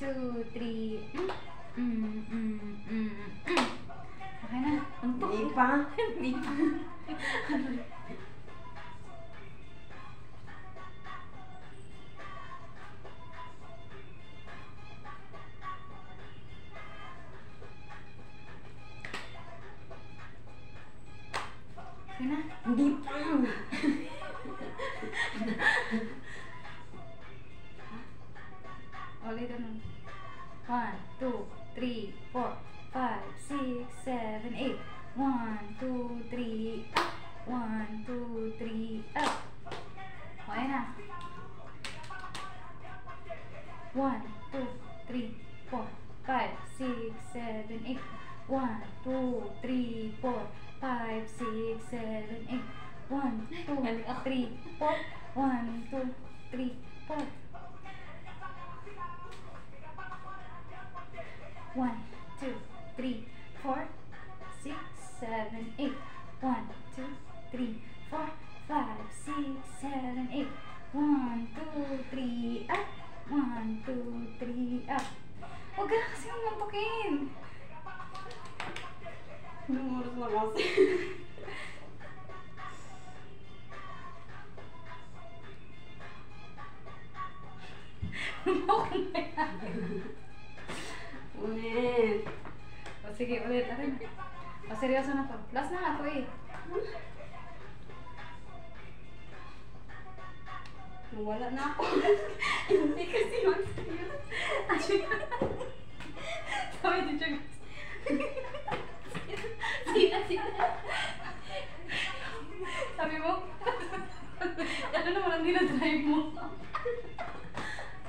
2, 3. Okay na. Antok. Hindi pa. Hindi pa. Okay na. Hindi pa. Ulit na. 1, 2, 3, 4, 5, 6, 7, 8. 1, 2, 3, up. 1, 2, 3, up. Okay na. 1, 2, 3, 4, 5, 6, 7, 8. 1, 2, 3, 4, 5, 6, 7, 8. 1, 2, 3, 4. 1, 2, 3, 4. 1, 2, 3, 4, 6, 7, 8. 1, 2, 3, 4, 5, 6, 7, 8. 1, 2, 3, up. 1, 2, 3, up. Huwag ka na kasi mantukin. Anong oras na kasi? Okay na yan. Ulit. O sige, ulit. Aray na. O seryoso na to. Last na nga to eh. Nawala na ako. Hindi kasi mag-serious. Sabi ni Jung. Sina. Sabi mo? Ano naman ang dinadrive mo?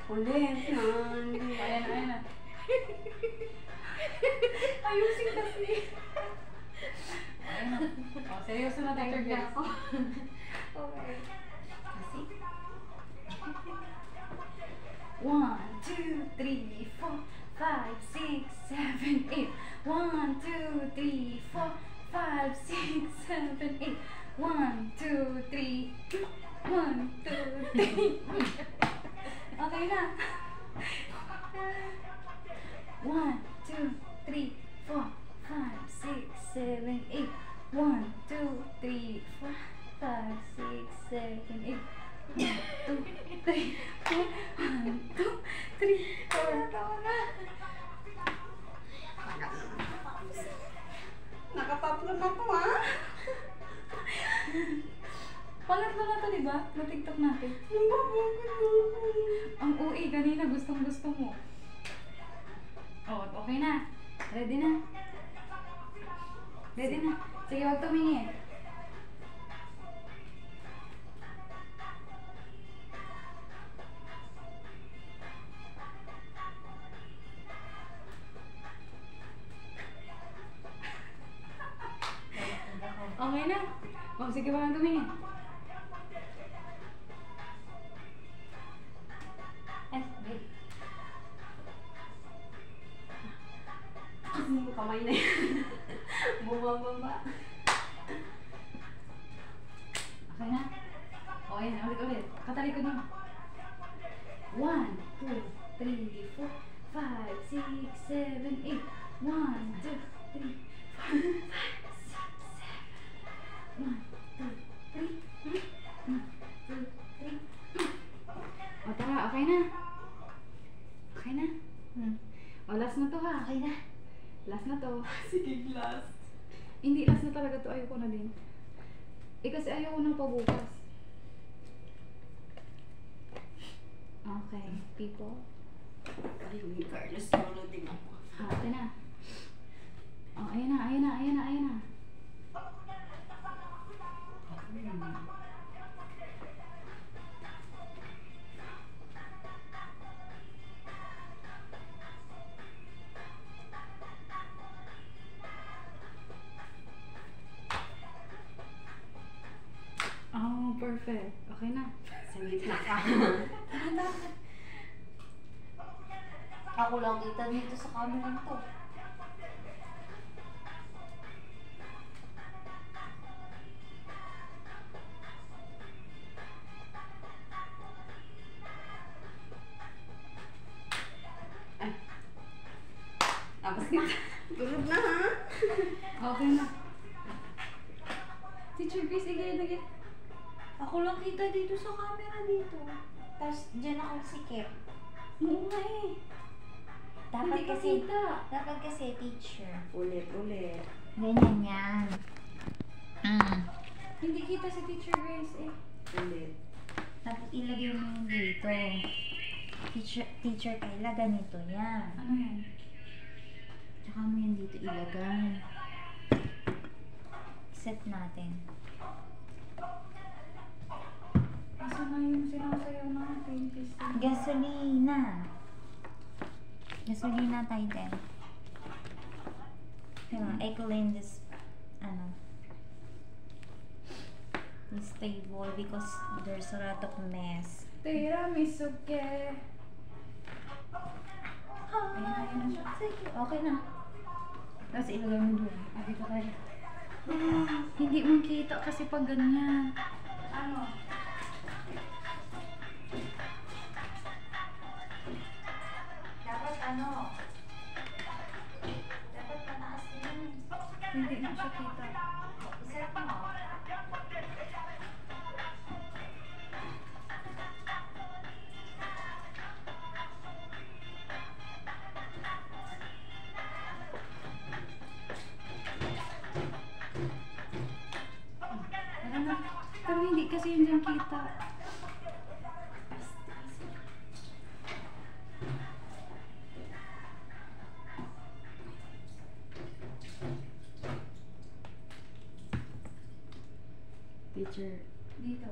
Ulit na. Hindi. Ayan na. Ayusin kasi. Ayan na. O, seryoso na tayo guys. Okay. Kasi. 1, 2, 3, 4, 5, 6, 7, 8. 1, 2, 3, 4, 5, 6, 7, 8. 1, 2, 3. 1, 2, 3. Okay na. 1, 2, 3, 4, 5, 6, 7, 8. 1, 2, 3, 4, 5, 6, 7, 8. 1, 2, 3, 4. 1, 2, 3, 4. Tawa na. Nakatatlo na to, ha? Pangatlo na to, diba? Na TikTok natin. Ang UI kanina, gustong-gusto mo. Oh, okay na. Ready na. Ready na. Sige, huwag tumingin. Okay na. Oh, sige, huwag kang tumingin. Wait. Kasi yung kamay na yan. Bumababa. Okay na? Okay na, ulit. Katalikod mo. 1, 2, 3, 4, 5, 6, 7, 8. 1, 2, 3, 4, 5, 6, 7. 1, 2, 3. 1, 2, 3. O tara, okay na. Okay na. O last na to ha. Okay na. Last na to. Sige, last. Hindi, last na talaga to. Ayoko na din. Kasi ayoko nang pabukas. Okay, people. Ay, may Carlos, downloading ako. Ate na. Oh, ayan na, ayan na, ayan na, ayan na. Oh, perfect. Okay na. Salita ka. Ako lang kita dito sa camera to. Tapos na. Tulog na ha? Okay na. Teacher Grace, igay na Ako lang kita dito sa camera dito. Tapos dyan ako sikip. Oo nga eh. Dapat Hindi ka kasi, kita. dapat kasi teacher. Ulit. Ganyan yan. Hindi kita si Teacher Grace eh. Ulit. Dapat ilagay mo yung dito. Teacher Kayla, ganito yan. Ano yan? Tsaka mo yan dito ilagay. Set natin. Asa na yung sinasayaw natin? Gasolina. Gasolina tayo din. I clean this, this table because there's a lot of mess. Tiramisu ke. Ayan na siya. Sige, okay na. Tapos ilagay mo doon. Dito tayo. Hindi mo kita kasi pag ganyan. Ano? Dapat dapat mataas din. Hindi na siya kita. Iset mo. Ano na? Pero hindi kasi yun dyan kita. Teacher. Dito.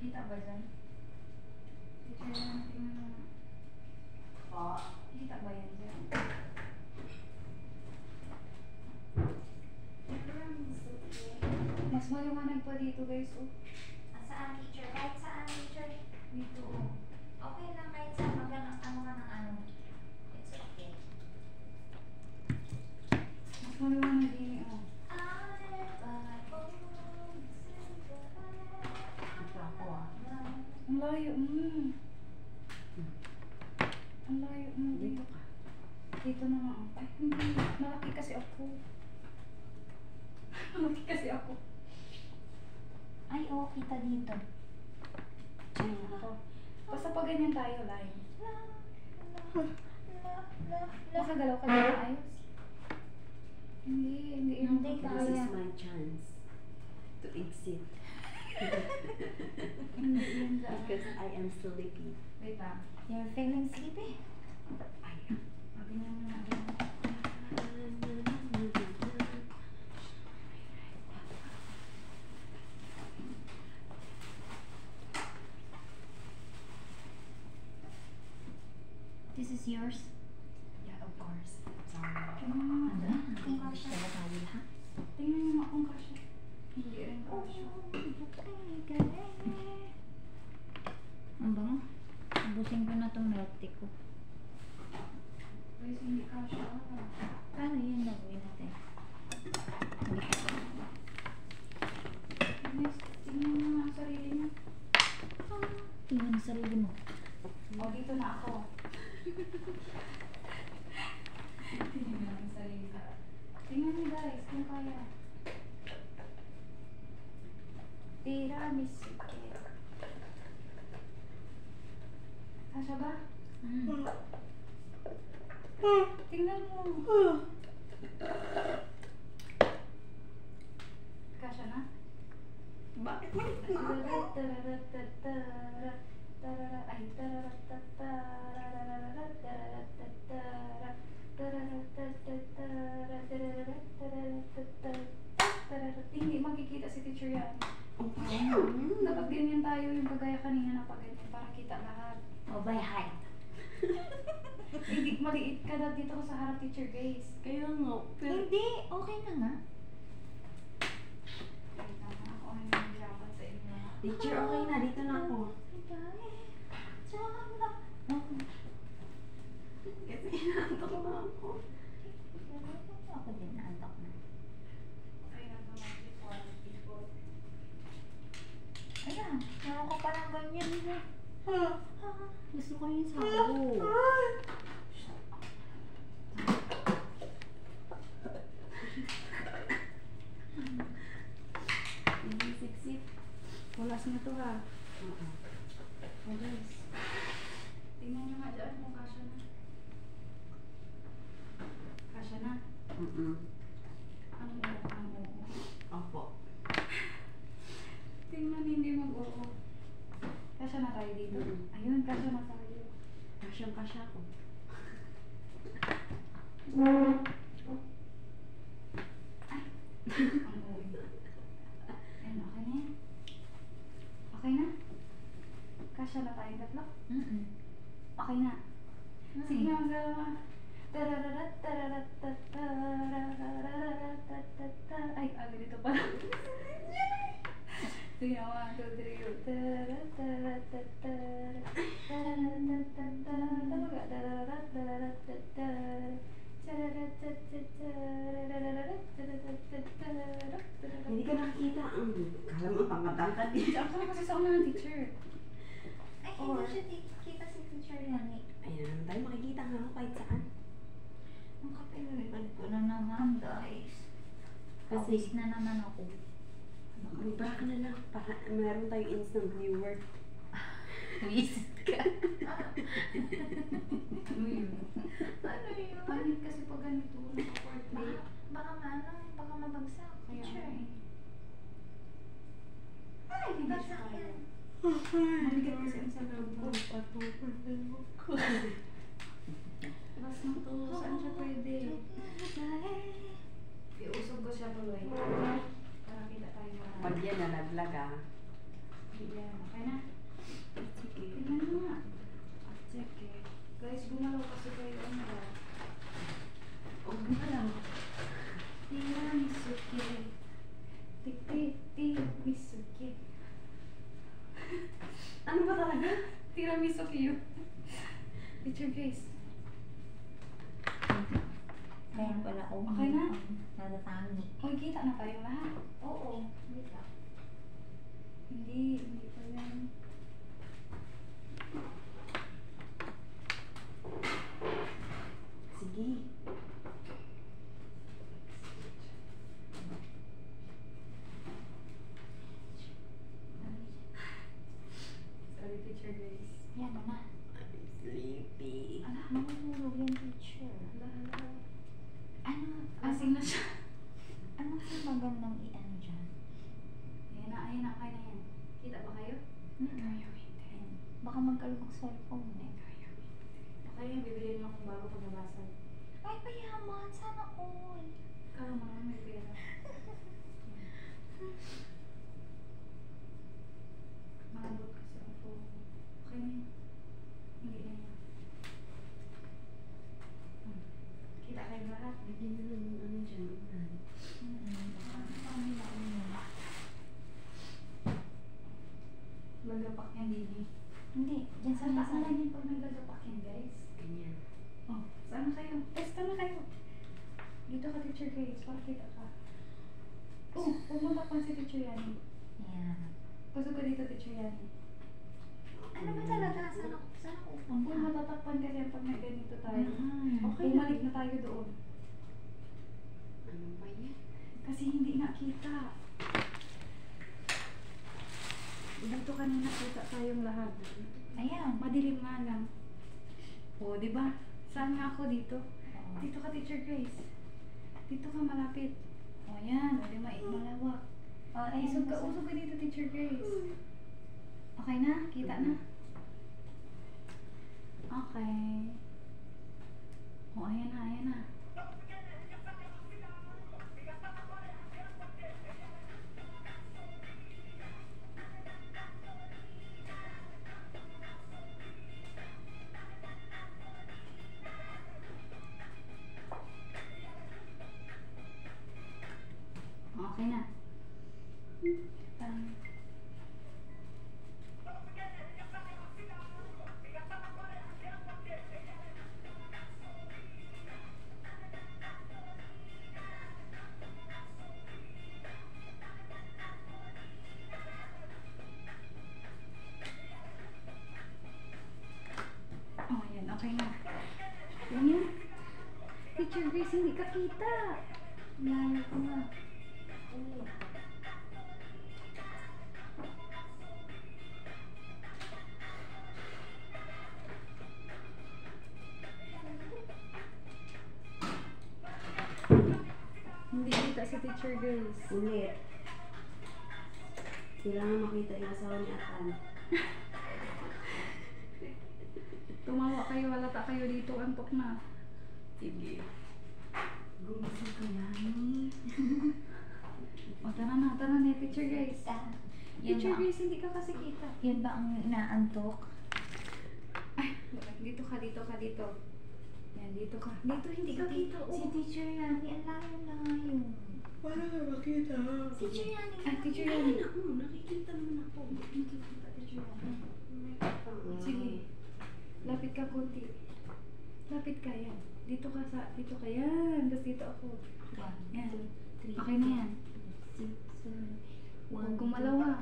Kita ba dyan? Teacher, tingnan mo. Kita ba yan dyan? Mas maliwanag pa dito guys. Oh. Saan teacher? Kahit saan teacher? Dito oh. Okay lang kahit saan. It's okay. Mas maliwanag din oh. Ang layo mo. Ang layo mo dito. Dito na nga. Ay, hindi. Malaki kasi ako. Malaki kasi ako. Ay, oo, kita dito. Basta pag ganyan tayo, line. Makagalaw ka dito ayos. Hindi Hindi This kaya. is my chance to exit. Hindi yan dyan. Because I am sleepy. Wait lang. You're feeling sleepy? Tingnan mo natin. This is yours? Yeah, of course. Sorry. Tingnan mo nga. Tingnan siya. Tingnan mo nga kung kasya. Hindi rin kasya. Ang bango. Ubusin ko na itong milk tea ko. Guys, hindi kasya. Paano yun gagawin natin? Miss, tingnan mo nga ang sarili niya. Tingnan ang sarili mo. O, dito na ako. Tingnan mo ang sarili. Tingnan mo guys, kung kaya. Tiramisu cake. Kasya ba? Tingnan mo. Kasya na? Bakit maliit na ako? Hindi makikita si teacher yan. Dapat ganyan tayo yung kagaya kanina na pag ganyan para kita lahat. O, by height. Hindi, maliit ka na dito ko sa harap teacher guys. Kaya nga, pero... Hindi, okay na nga. Wait lang, ako ang nahihirapan sa inyo. Teacher, okay na. Dito na ako. Kasi inaantok na ako. Ako din, naantok na. Ayan, naman people. Ayan, meron ko parang ganyan. Gusto ko yung sabo. Hindi sexy. Pulas na to ha. Oh guys. Tingnan nyo nga dyan kung kasya na. Kasya na. Ang oo. Opo. Tingnan hindi mag-oo. Kasya na tayo dito. Ayun, kasya na tayo. Kasyang-kasya ko. Ang oo. Ayun, okay na yan. Okay na? Kasya na tayo tatlo? Okay na. Sige nga, magagawa. Ay, ganito pala. Sige na, 1, 2, 3, go. Hindi ka nakikita. Kala mo tangkad-tangkad din. Diyan ka na kasi sa unahan, teacher. Ay, Or- hindi siya kita si teacher yan eh. Ayan, tayo makikita nga ako kahit saan. Ang kapilipad ko na naman, guys. Kasi- Pawis na naman ako. Bra ka na lang. Para meron tayong instant viewer. Wisit ka. Ano yun? Ano yun? Pangit kasi pag ganito, naka-portrait. Baka mabagsak. Kaya Teacher. Ay, hindi siya Bagsak kaya. yan. Mabigat kasi ang sa loob ko. Bas na to, saan siya pwede? Iusog ko siya tuloy. Para kita tayo marami. Pag yan nalaglag ah. Yan, okay na? Sige. Tingnan mo nga. At check eh. Guys, gumalaw kasi kayo ano ba? Huwag ka lang. Tiramisu cake. Tiramisu cake. Ano ba talaga? Tiramisu cake. Teacher Grace. Kaya pala ako. Okay na? Nadatangi. Uy, kita na tayong lahat. Oo. Wait lang. Hindi pa yan. Sige. Sorry, Teacher Grace. Yan na. I'm sleepy. Ala, mamulog yan, teacher. Hala. Ano? Asing na siya. Ano yung magandang i-ano dyan? Ayan na, kaya na yan. Kita ba kayo? Ayan. Baka magkalugok sa cellphone eh. Okay, yung bibili lang akong bago pag nabasag. Ay, payaman. Sana all. Kala mo naman may pera. Malambot kasi ang phone. Okay na yun. Hindi na yan. Kita kayo lahat. Bigyan na lang ng ano dyan. Lagapak yan, Dini. Hindi. Diyan sa Saan mesa. lang yun pag may lagapak yan, guys? Ganyan. Oh, saan na kayo? Saan na kayo? dito ka, Teacher Grace. Para kita ka. Oh, huwag mo takpan si Teacher Yani. Ayan. Pasok ka dito, Teacher Yani. Ano ba talaga? Saan ako Huwag pupunta? matatakpan kasi pag may ganito tayo. Okay Bumalik lang. na tayo doon. Ano ba yan? Kasi hindi nga kita. Dito kanina kita tayong lahat. Ayan. Madilim nga lang. O, di ba? Saan nga ako dito? Oo. Dito ka, Teacher Grace. Dito ka malapit. O, yan. O, di malawak. Oh, ayan. Usog ka dito, Teacher Grace. Okay na? Kita na? Okay. O, ayan na, ayan na. Okay na. Parang... Oh, yan. Okay na. Yan. Teacher Grace, hindi ka kita. Layo ko nga. Hindi kita si Teacher Grace. Ulit. Kailangan makita yung asawa ni Atan. Tumawa kayo, halata kayo dito, antok na. Sige. Gumising ka yan. O, tara na, Teacher Grace. Yan Teacher ba, Grace, hindi ka kasi kita. yan ba ang inaantok? Ay, dito ka. Yan, dito ka. Dito, hindi ka kita. Si Teacher Yani, ang layo-layo. Wala ka makita. Si Teacher Yani. Ah, Teacher Ayun Yani. ako, nakikita naman ako. Nakikita, Teacher Yani. Sige. Sige. Lapit ka konti. Lapit ka, yan. Dito ka, yan. Tapos dito ako. Yan. Okay na yan. Huwag gumalaw ah.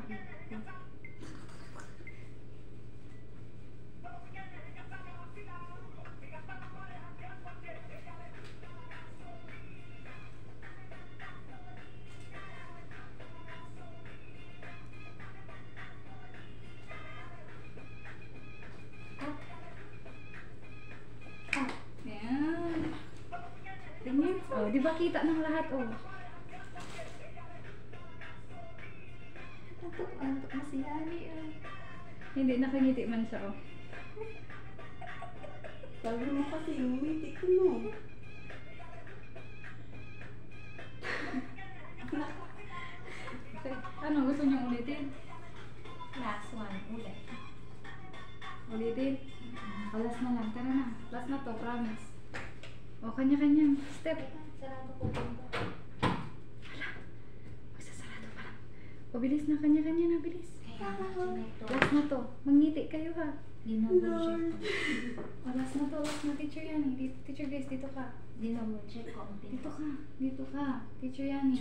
Yan. Tingnan. Oh, di ba kita ng lahat, oh. Antok na si Yani. Hindi, nakangiti man siya, oh. Sabi mo kasi, umiti ko mo. Okay. Ano, gusto niyong ulitin? Last one, ulit. Ulitin? O, last na lang. Tara na. Last na to, promise. O, kanya-kanya. Step. Sarado ko po. Magsasarado pa lang. O, bilis na. Kanya-kanya na, bilis. Kaya ito. Last na to. Mangiti kayo, ha. Dinobul-check ko. O, last na to. Last na, Teacher Yani. Teacher Grace, dito ka. Dinobul-check ko. Dito ka. Dito ka. Teacher Yani.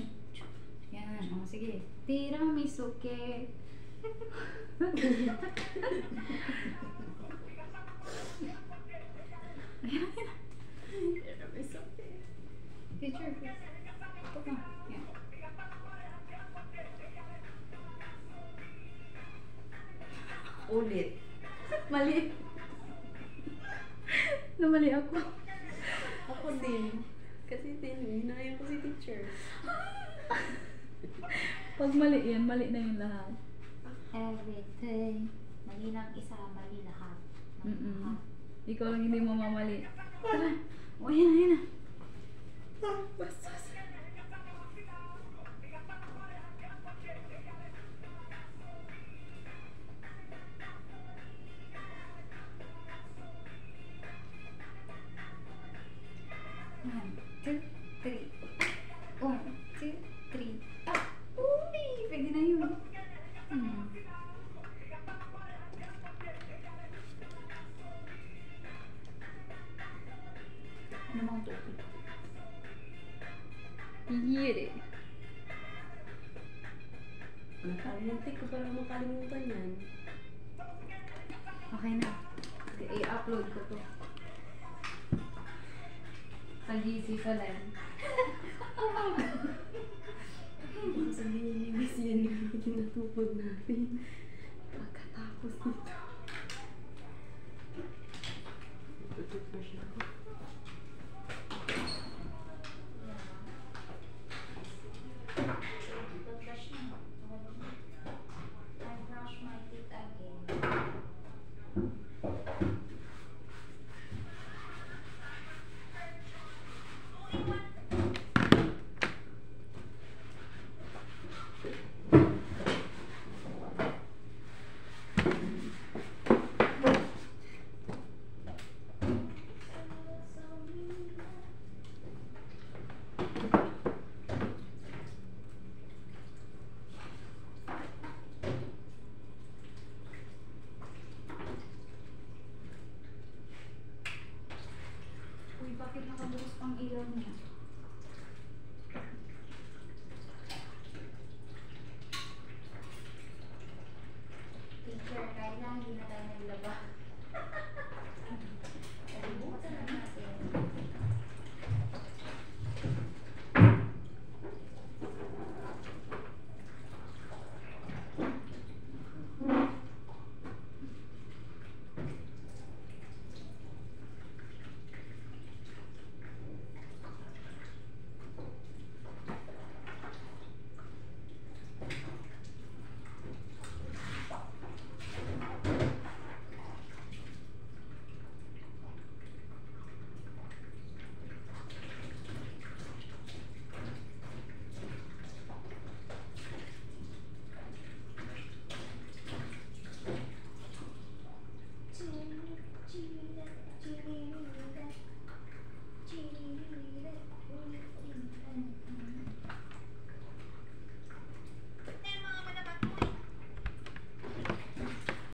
Yan. O, sige. Tiramisu cake. Ayan, ayan. Teacher, please. Ito ka. Yan. Ulit. Mali. Namali ako. Ako din. Kasi hinayang ko si teacher. Pag mali yan, mali na yung lahat. Everything. Mali lang isa, mali lahat. Mali Mm-mm. lahat. Ikaw lang hindi mo mamali. Tara. O, ayan na, ayan na. Basta. One, two, three. 1, 2, 3. Ah! Uy! Pwede na yun. Ano mang tubig? Yiri. Nakalimutan ko pala makalimutan yan. Okay na. I-upload ko to. Sa GC sa LEN. Baka sabihin ni Miss yan yung tinatupag natin. Pagkatapos nito.